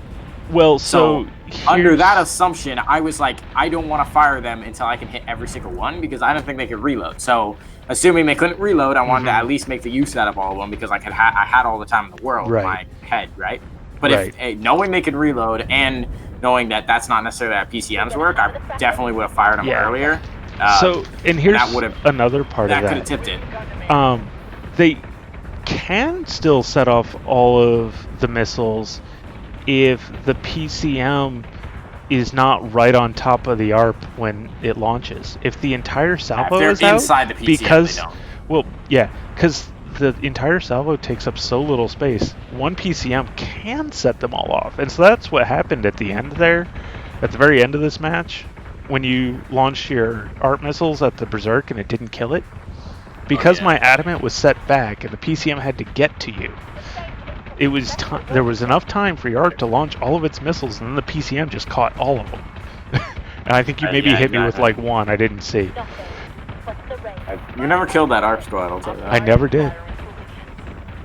Well, so under that assumption, I was like, I don't want to fire them until I can hit every single one because I don't think they could reload. So, assuming they couldn't reload, I wanted to at least make the use out of all of them because I had all the time in the world in my head, right? But if knowing they could reload and knowing that that's not necessarily how PCMs work, I definitely would have fired them earlier. And here's another part of that. That could have tipped it. They can still set off all of the missiles if the PCM is not right on top of the ARP when it launches. If the entire salvo is out, inside the PCM, because the entire salvo takes up so little space, one PCM can set them all off. And so that's what happened at the end there, at the very end of this match, when you launched your ARP missiles at the Berserk and it didn't kill it. Because my adamant was set back and the PCM had to get to you, it was there was enough time for your ARP to launch all of its missiles, and then the PCM just caught all of them. And I think you maybe hit me with like one I didn't see. You never killed that ARP squad, I'll tell you that. I never did.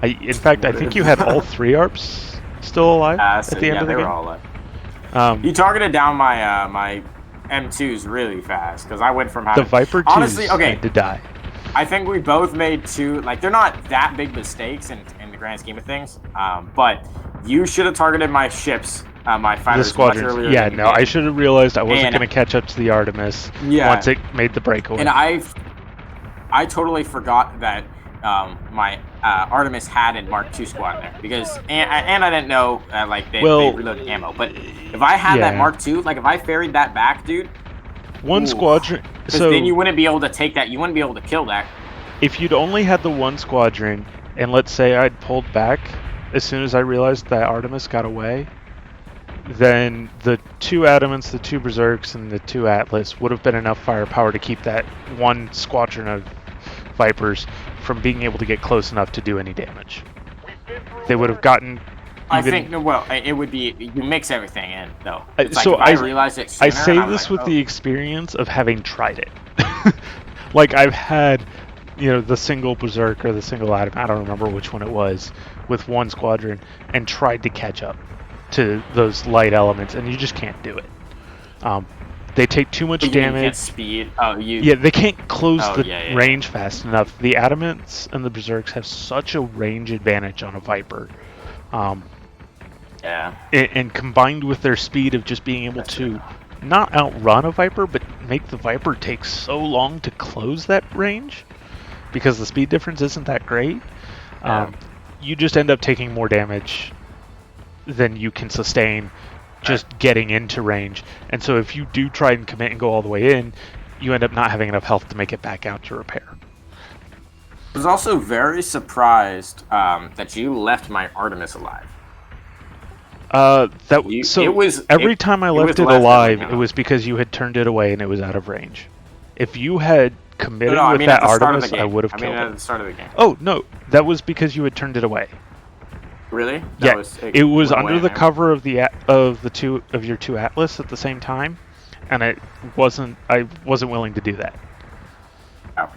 In fact, I think you had all 3 ARPs still alive at the end of the game. Yeah, they were all alive. You targeted down my my M2s really fast because I went from having the Viper 2s honestly had to die. I think we both made 2, like they're not that big mistakes in the grand scheme of things, but you should have targeted my ships, my fighters much earlier. Yeah, no, I should have realized I wasn't going to catch up to the Artemis once it made the breakaway. And I totally forgot that my Artemis had a Mark II squad in there because and I didn't know they reloaded ammo. But if I had that Mark II, like if I ferried that back, dude, one squadron. So then you wouldn't be able to take that. You wouldn't be able to kill that. If you'd only had the one squadron, and let's say I'd pulled back as soon as I realized that Artemis got away, then the 2 Adamants, the 2 Berserks, and the 2 Atlas would have been enough firepower to keep that one squadron of Vipers from being able to get close enough to do any damage. They would have gotten. I think it would be you mix everything in though. So I realized it sooner, I say this with the experience of having tried it. Like I've had, the single Berserk or the single Adam, I don't remember which one it was, with one squadron, and tried to catch up to those light elements, and you just can't do it. They take too much damage. Can't speed. They can't close the range fast enough. The Adamants and the Berserks have such a range advantage on a Viper. And combined with their speed of just being able to not outrun a Viper, but make the Viper take so long to close that range, because the speed difference isn't that great, you just end up taking more damage than you can sustain just getting into range. And so if you do try and commit and go all the way in, you end up not having enough health to make it back out to repair. I was also very surprised that you left my Artemis alive. Every time I left it alive, it was because you had turned it away and it was out of range. If you had committed with that Artemis, I would have killed it. At the start of the game. Oh no, that was because you had turned it away. Really? It was under the cover of your 2 Atlas at the same time, and I wasn't willing to do that. Oh.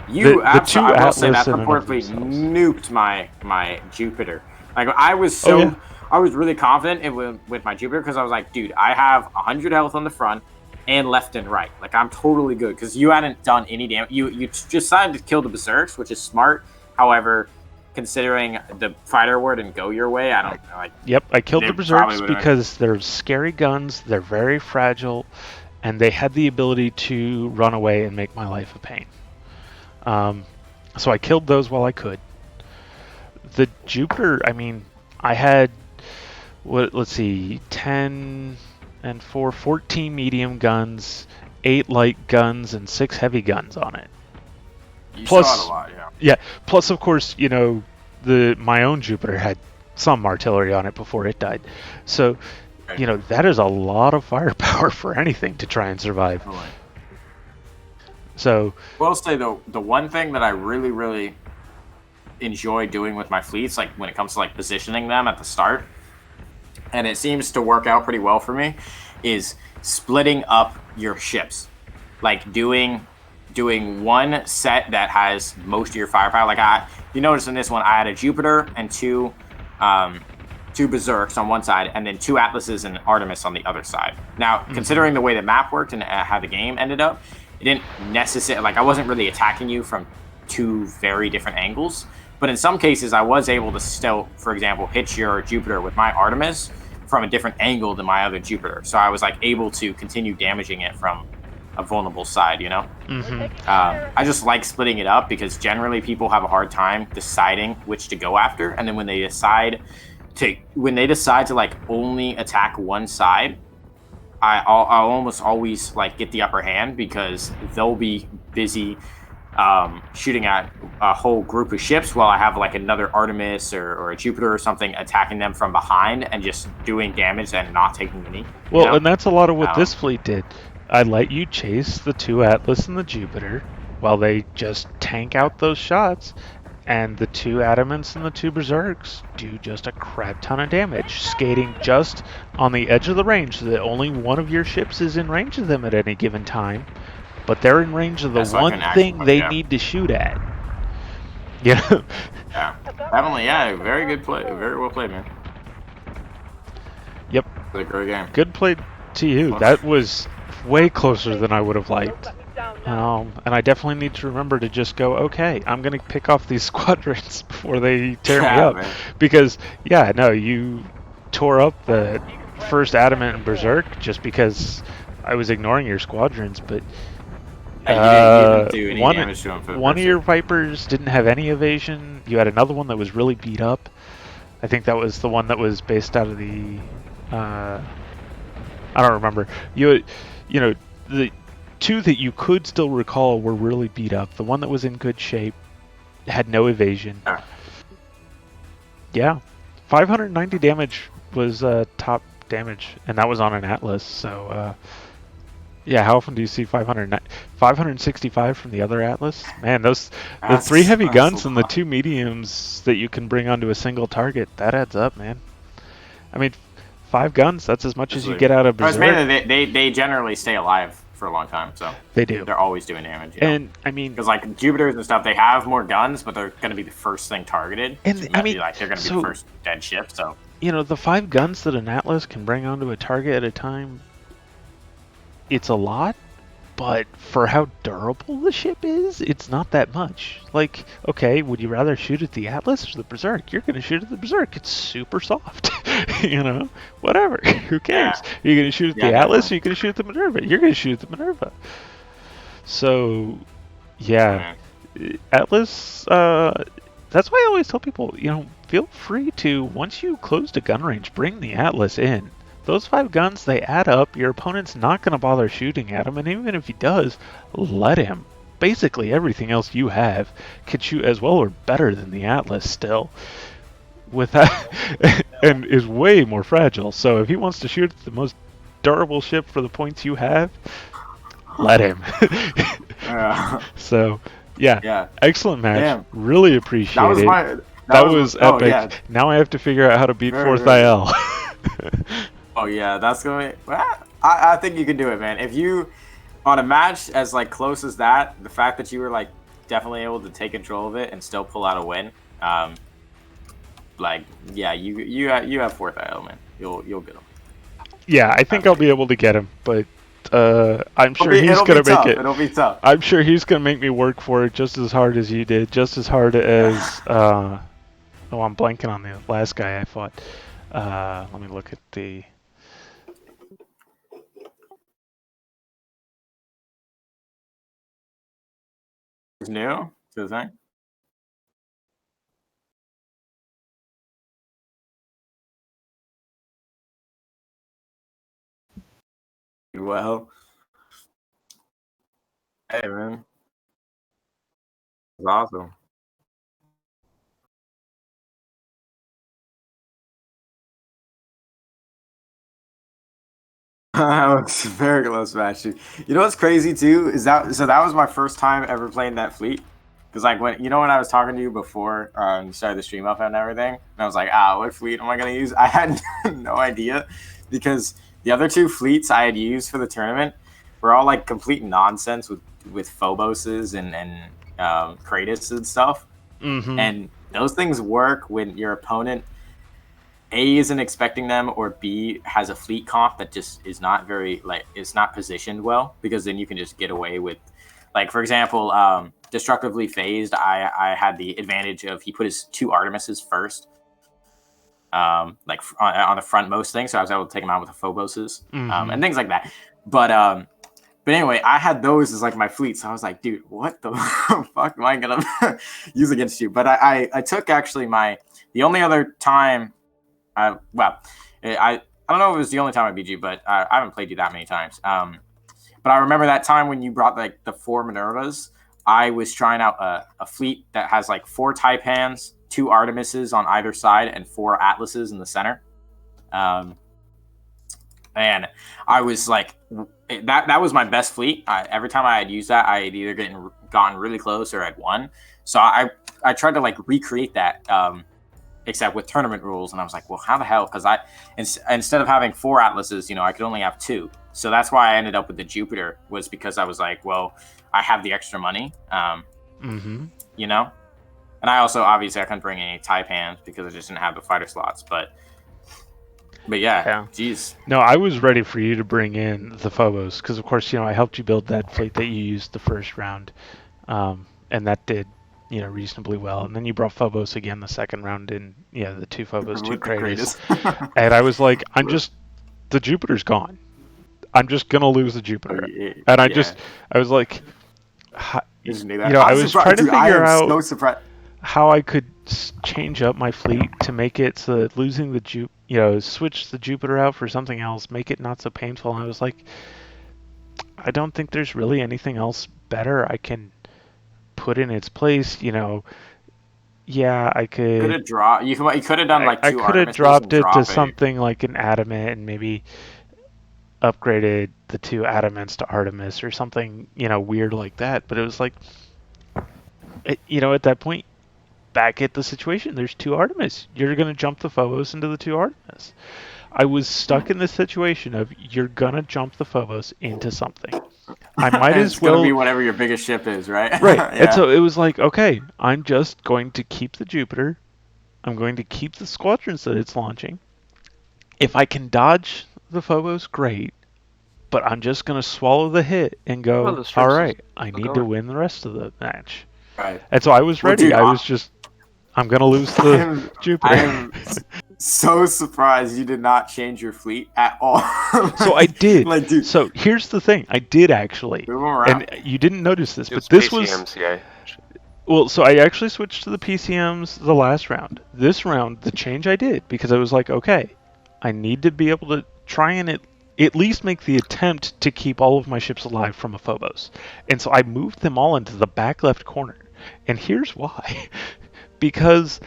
You absolutely, I will say that purportedly nuked my Jupiter. Like I was I was really confident with my Jupiter because I was like, dude, I have 100 health on the front and left and right. Like I'm totally good because you hadn't done any damage. You decided to kill the Berserks, which is smart. However, considering the fighter word and go your way, I don't know. Like, Yep, I killed They the probably berserks would've- because they're scary guns, they're very fragile, and they had the ability to run away and make my life a pain. So I killed those while I could. The Jupiter, I mean, I had, let's see, 10 and 4, 14 medium guns, 8 light guns, and 6 heavy guns on it. you Plus- saw it a lot, yeah. Yeah, plus of course, you know, my own Jupiter had some artillery on it before it died. So, you know, that is a lot of firepower for anything to try and survive. Totally. So, Well, I'll say though, the one thing that I really, really enjoy doing with my fleets, like when it comes to like positioning them at the start, and it seems to work out pretty well for me, is splitting up your ships, like doing one set that has most of your firepower. Like you notice in this one, I had a Jupiter and two Berserks on one side, and then 2 Atlases and Artemis on the other side. Now, considering the way the map worked and how the game ended up, it didn't necessarily, like, I wasn't really attacking you from 2 very different angles. But in some cases, I was able to still, for example, hit your Jupiter with my Artemis from a different angle than my other Jupiter. So I was like able to continue damaging it from a vulnerable side, you know? I just like splitting it up because generally people have a hard time deciding which to go after, and then when they decide to like only attack one side, I'll almost always like get the upper hand because they'll be busy shooting at a whole group of ships while I have like another Artemis or a Jupiter or something attacking them from behind and just doing damage and not taking any. well, and that's a lot of what this fleet did. I let you chase the 2 Atlas and the Jupiter while they just tank out those shots, and the 2 Adamants and the 2 Berserks do just a crap ton of damage, skating just on the edge of the range so that only one of your ships is in range of them at any given time, but they're in range of the That's like one an action thing point, they yeah. need to shoot at. Yeah. Yeah, definitely. Yeah, very good play. Very well played, man. Yep. It's a great game. Good play to you. That was way closer than I would have liked. And I definitely need to remember to just go, okay, I'm going to pick off these squadrons before they tear me Yeah, up. man. Because, yeah, no, you tore up the first Adamant and Berserk just because I was ignoring your squadrons, but Yeah, you didn't do any damage to him for the one of first your year. Vipers didn't have any evasion. You had another one that was really beat up. I think that was the one that was based out of the... I don't remember. You know, the 2 that you could still recall were really beat up. The one that was in good shape had no evasion. Yeah. Yeah. 590 damage was top damage, and that was on an Atlas, so... yeah, how often do you see 565 from the other Atlas? Man, the 3 heavy that's guns a and the lot. 2 mediums that you can bring onto a single target, that adds up, man. I mean, 5 guns, that's as much as you get out of But it's Berserk. mainly they generally stay alive for a long time, so They do. they're always doing damage. And, I mean, because like Jupiters and stuff, they have more guns, but they're going to be the first thing targeted. And, So I mean, like they're going to be so- the first dead ship. So you know, the 5 guns that an Atlas can bring onto a target at a time, it's a lot, but for how durable the ship is, it's not that much. Like, okay, would you rather shoot at the Atlas or the Berserk? You're going to shoot at the Berserk. It's super soft. You know? Whatever. Who cares? Yeah. You're going to shoot at Yeah, the Atlas definitely. or you're going to shoot at the Minerva? You're going to shoot at the Minerva. So, yeah. Atlas, that's why I always tell people, you know, feel free to, once you close the gun range, bring the Atlas in. Those 5 guns, they add up. Your opponent's not going to bother shooting at him, and even if he does, let him. Basically, everything else you have can shoot as well or better than the Atlas still. With that, and is way more fragile. So if he wants to shoot at the most durable ship for the points you have, let him. So, yeah. yeah, Excellent match. Damn. Really appreciate that was it. my That was oh, epic. yeah. Now I have to figure out how to beat Very, 4th very IL. Oh yeah, that's gonna be. Well, I think you can do it, man. If you on a match as like close as that, the fact that you were like definitely able to take control of it and still pull out a win, like yeah, you have 4th IL, man. You'll get him. Yeah, I think I'll be able to get him, but I'm sure he's It'll gonna be make tough. it. It'll be tough. I'm sure he's gonna make me work for it just as hard as you did, just as hard as Oh, I'm blanking on the last guy I fought. Let me look at the. It's new to the thing. Well, hey man, it's awesome. I was very close match. You know what's crazy too is that that was my first time ever playing that fleet. Because like when I was talking to you before you started the stream up and everything, and I was like, what fleet am I gonna use? I had no idea because the other two fleets I had used for the tournament were all like complete nonsense with Phoboses and Kratos and stuff. Mm-hmm. And those things work when your opponent A isn't expecting them, or B has a fleet comp that just is not very it's not positioned well, because then you can just get away with, like, for example, destructively phased. I had the advantage of he put his 2 Artemises first, on the frontmost thing, so I was able to take him out with the Phoboses, and things like that. But anyway, I had those as like my fleet, so I was like, dude, what the fuck am I gonna use against you? But I took actually the only other time. I don't know if it was the only time I beat you, but I haven't played you that many times. But I remember that time when you brought like the 4 Minervas. I was trying out a fleet that has like 4 Taipans, 2 Artemises on either side, and 4 Atlases in the center. And I was like, that was my best fleet. Every time I had used that, I had either gotten really close or I'd won. So I tried to like recreate that. Except with tournament rules, and I was like, well, how the hell? Because instead of having 4 Atlases, I could only have 2. So that's why I ended up with the Jupiter, was because I was like, well, I have the extra money, and I also, obviously, I couldn't bring any Taipans because I just didn't have the fighter slots, but yeah, geez. No, I was ready for you to bring in the Phobos, because of course, I helped you build that fleet that you used the first round, and that did reasonably well. And then you brought Phobos again the second round, and the 2 Phobos, 2 Kratos. And I was like, the Jupiter's gone. I'm just gonna lose the Jupiter. And I was like, I was trying to figure out how I could change up my fleet to make it so that losing the switch the Jupiter out for something else, make it not so painful. And I was like, I don't think there's really anything else better I can put in its place. I could have dropped. You could have done like 2 I could have dropped it to something like an Adamant and maybe upgraded the 2 Adamants to Artemis or something, weird like that. But it was like, at that point, back at the situation, there's 2 Artemis. You're going to jump the Phobos into the 2 Artemis. I was stuck in this situation of you're going to jump the Phobos into something. I might as well. It's going to be whatever your biggest ship is, right? Right. Yeah. And so it was like, okay, I'm just going to keep the Jupiter. I'm going to keep the squadrons that it's launching. If I can dodge the Phobos, great. But I'm just going to swallow the hit and go, all right, I need to win the rest of the match. Right. And so I was ready. Dude, I'm going to lose the Jupiter. I am so surprised you did not change your fleet at all. So I did. Like, dude. So here's the thing. I did actually. And you didn't notice this, but this PCMs, was... Well, so I actually switched to the PCMs the last round. This round, the change I did, because I was like, okay, I need to be able to try and at least make the attempt to keep all of my ships alive from a Phobos. And so I moved them all into the back left corner. And here's why. Because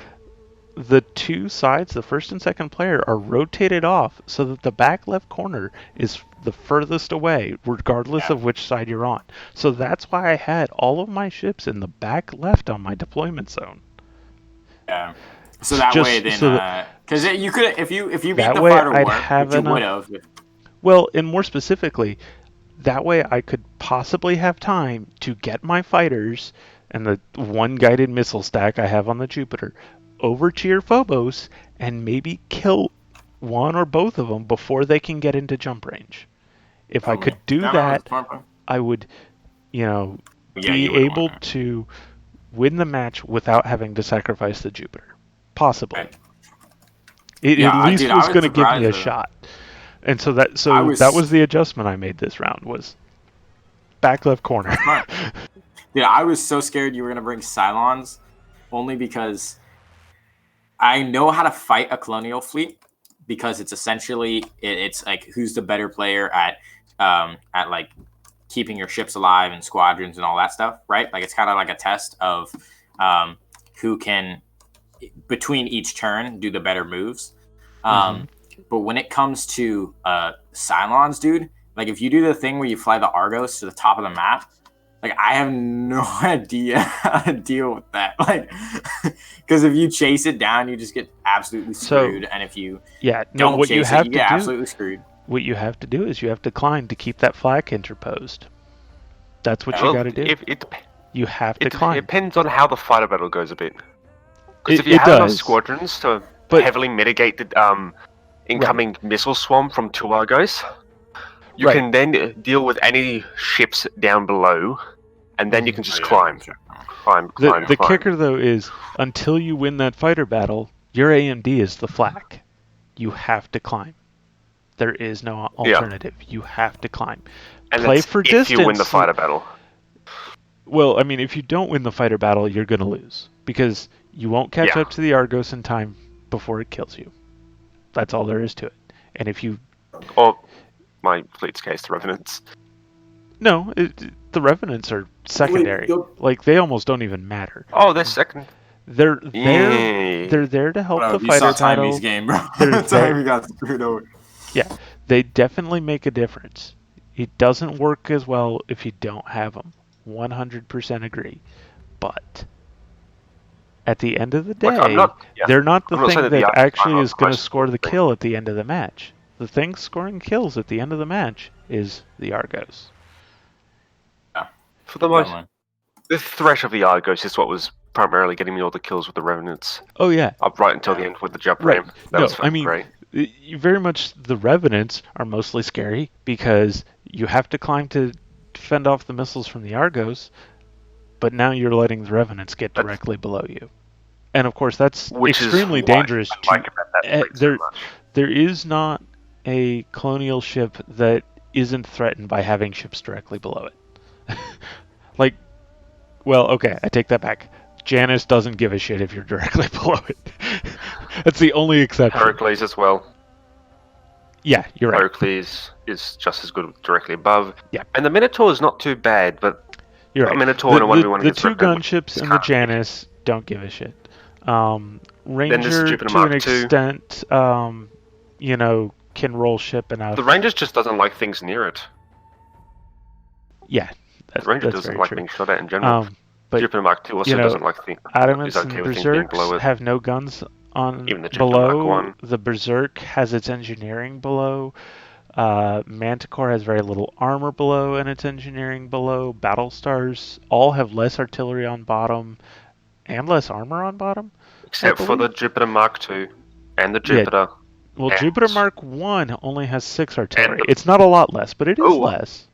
the 2 sides, the first and second player, are rotated off so that the back left corner is the furthest away, regardless of which side you're on. So that's why I had all of my ships in the back left on my deployment zone. Yeah. So that way, then, because you could, if you beat the fighter war, which you would have. Well, and more specifically, that way I could possibly have time to get my fighters and the 1 guided missile stack I have on the Jupiter over to your Phobos and maybe kill 1 or both of them before they can get into jump range. If I could do that, I would, be able to win the match without having to sacrifice the Jupiter. possible. Right. It Yeah, at least dude, I was was going to give me a surprised, shot. And so that I was the adjustment I made this round was back left corner. Smart. Dude, I was so scared you were gonna bring Cylons, only because I know how to fight a colonial fleet, because it's essentially it's like who's the better player at like keeping your ships alive and squadrons and all that stuff, right? Like it's kind of like a test of who can between each turn do the better moves. But when it comes to Cylons, dude, like if you do the thing where you fly the Argos to the top of the map, like I have no idea how to deal with that. Like, because if you chase it down, you just get absolutely screwed, and if you don't what chase you have it, you to get do, absolutely screwed. What you have to do is you have to climb to keep that flag interposed. That's what you got to do. You have to climb. It depends on how the fighter battle goes a bit. Because if you It have enough does. squadrons to But- heavily mitigate the incoming missile swarm from 2 Argos, you Right. can then deal with any ships down below, and then you can just climb. Climb. The kicker though is until you win that fighter battle, your AMD is the flag. You have to climb. There is no alternative. You have to climb. And Play that's for if distance. you win the fighter battle. Well, I mean, if you don't win the fighter battle, you're going to lose because you won't catch Yeah. up to the Argos in time before it kills you. That's all there is to it. And if you Or my fleet's case, the Revenants. no, the Revenants are secondary. Like they almost don't even matter. Oh, they're second. They're Yay. there to help the You saw fighter battle. Timmy's game, bro. They're Timmy got screwed over. Yeah, they definitely make a difference. It doesn't work as well if you don't have them. 100% agree. But at the end of the day, they're not the thing that actually is going to score the kill at the end of the match. The thing scoring kills at the end of the match is the Argos. For the most, the threat of the Argos is what was primarily getting me all the kills with the Revenants. Oh yeah, up right until the end with the jump right. ram. That was fucking great. Very much the Revenants are mostly scary because you have to climb to fend off the missiles from the Argos, but now you're letting the Revenants get directly below you. And of course that's extremely dangerous. There is not a colonial ship that isn't threatened by having ships directly below it. I take that back. Janus doesn't give a shit if you're directly below it. That's the only exception. Heracles as well. Yeah, you're right. Heracles is just as good directly above. Yeah. And the Minotaur is not too bad, but you're right. Minotaur and a 1v1 the two gunships and the Janus don't give a shit. Ranger to an extent, can roll ship enough. The Ranger just doesn't like things near it. Yeah, the Ranger doesn't like being shot at in general. But Jupiter Mark II also doesn't like things. Adamants and Berserks have no guns on even the below. The Berserk has its engineering below. Manticore has very little armor below and its engineering below. Battlestars all have less artillery on bottom and less armor on bottom. Except for the Jupiter Mark II and the Jupiter. Yeah. Well, Jupiter Mark I only has 6 artillery. It's not a lot less, but it is less.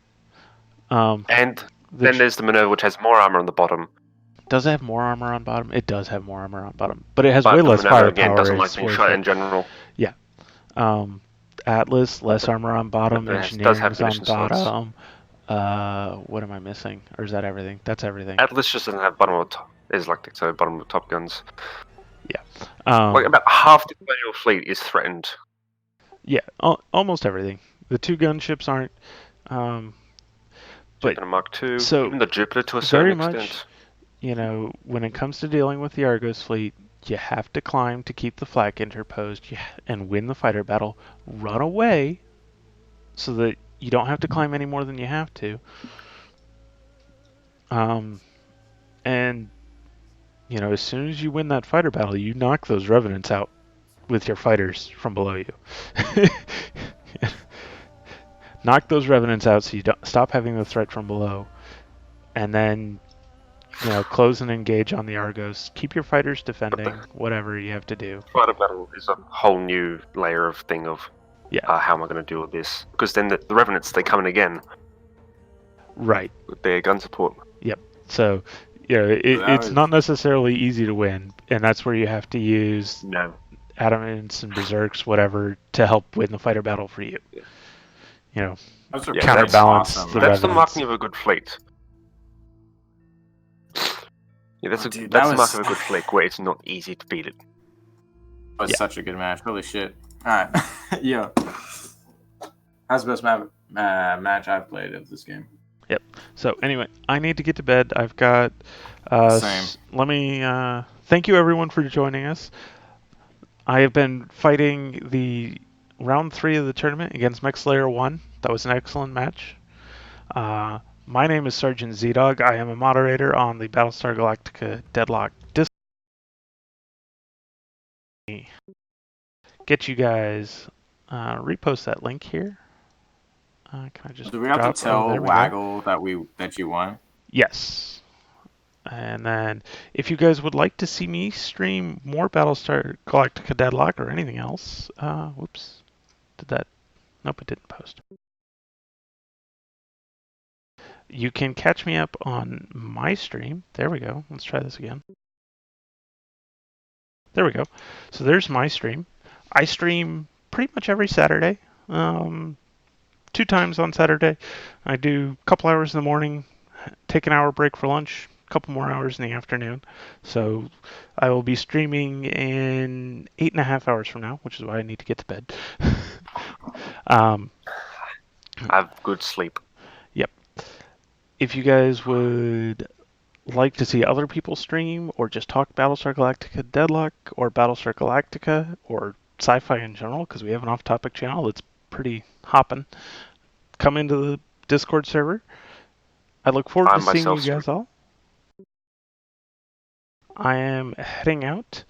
And then there's the Minerva, which has more armor on the bottom. Does it have more armor on bottom? It does have more armor on bottom, but it has way less firepower. Again, doesn't like being shot in general. Yeah. Atlas, less armor on bottom. Engineering's on bottom. What am I missing? Or is that everything? That's everything. Atlas just doesn't have bottom or top. It's like so bottom of top guns. Yeah. About half the colonial fleet is threatened. Yeah, almost everything. The 2 gunships aren't. Jupiter Mark II, so even the Jupiter to a certain extent. When it comes to dealing with the Argos fleet, you have to climb to keep the flag interposed and win the fighter battle. Run away so that you don't have to climb any more than you have to. And as soon as you win that fighter battle, you knock those Revenants out with your fighters from below you. Knock those Revenants out so you don't stop having the threat from below, and then close and engage on the Argos. Keep your fighters defending, whatever you have to do. Fighter battle is a whole new layer of thing of how am I going to deal with this? Because then the Revenants, they come in again. Right. With their gun support. Yep. So That it's was- not necessarily easy to win, and that's where you have to use No. adamants and berserks, whatever, to help win the fighter battle for you. You know, Those are Yeah, pretty counterbalance awesome. the That's the revenants. marking of a good fleet. Yeah, Oh, dude, that's that the mark was- of a good fleet, where it's not easy to beat it. was Yeah. such a good match. Holy shit. Alright. Yeah. That's the best match I've played of this game. So anyway, I need to get to bed. I've got. Same. Let me thank you everyone for joining us. I have been fighting the round 3 of the tournament against Mech Slayer 1. That was an excellent match. My name is SgtZdog. I am a moderator on the Battlestar Galactica Deadlock Discord. Get you guys repost that link here. Can I just Do we have drop? to tell there we go. Waggle that you won? Yes. And then, if you guys would like to see me stream more Battlestar Galactica Deadlock or anything else, whoops, did that? Nope, it didn't post. You can catch me up on my stream. There we go. Let's try this again. There we go. So there's my stream. I stream pretty much every Saturday. 2 times on Saturday. I do a couple hours in the morning, take an hour break for lunch, a couple more hours in the afternoon. So I will be streaming in 8.5 hours from now, which is why I need to get to bed. Have good sleep. If you guys would like to see other people stream or just talk Battlestar Galactica Deadlock or Battlestar Galactica or sci-fi in general, because we have an off-topic channel that's pretty hopping, come into the Discord server. I look forward I to seeing you myself guys all. I am heading out.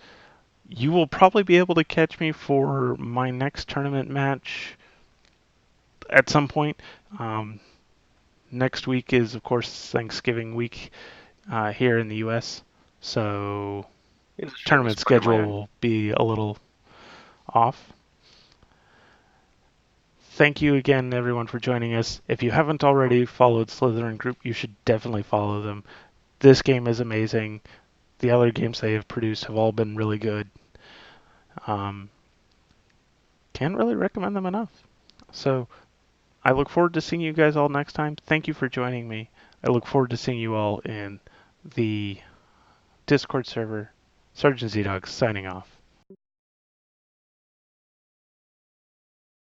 You will probably be able to catch me for my next tournament match at some point. Next week is, of course, Thanksgiving week here in the U.S., so tournament schedule will be a little off. Thank you again, everyone, for joining us. If you haven't already followed Slytherin Group, you should definitely follow them. This game is amazing. The other games they have produced have all been really good. Can't really recommend them enough. So I look forward to seeing you guys all next time. Thank you for joining me. I look forward to seeing you all in the Discord server. SgtZdog signing off.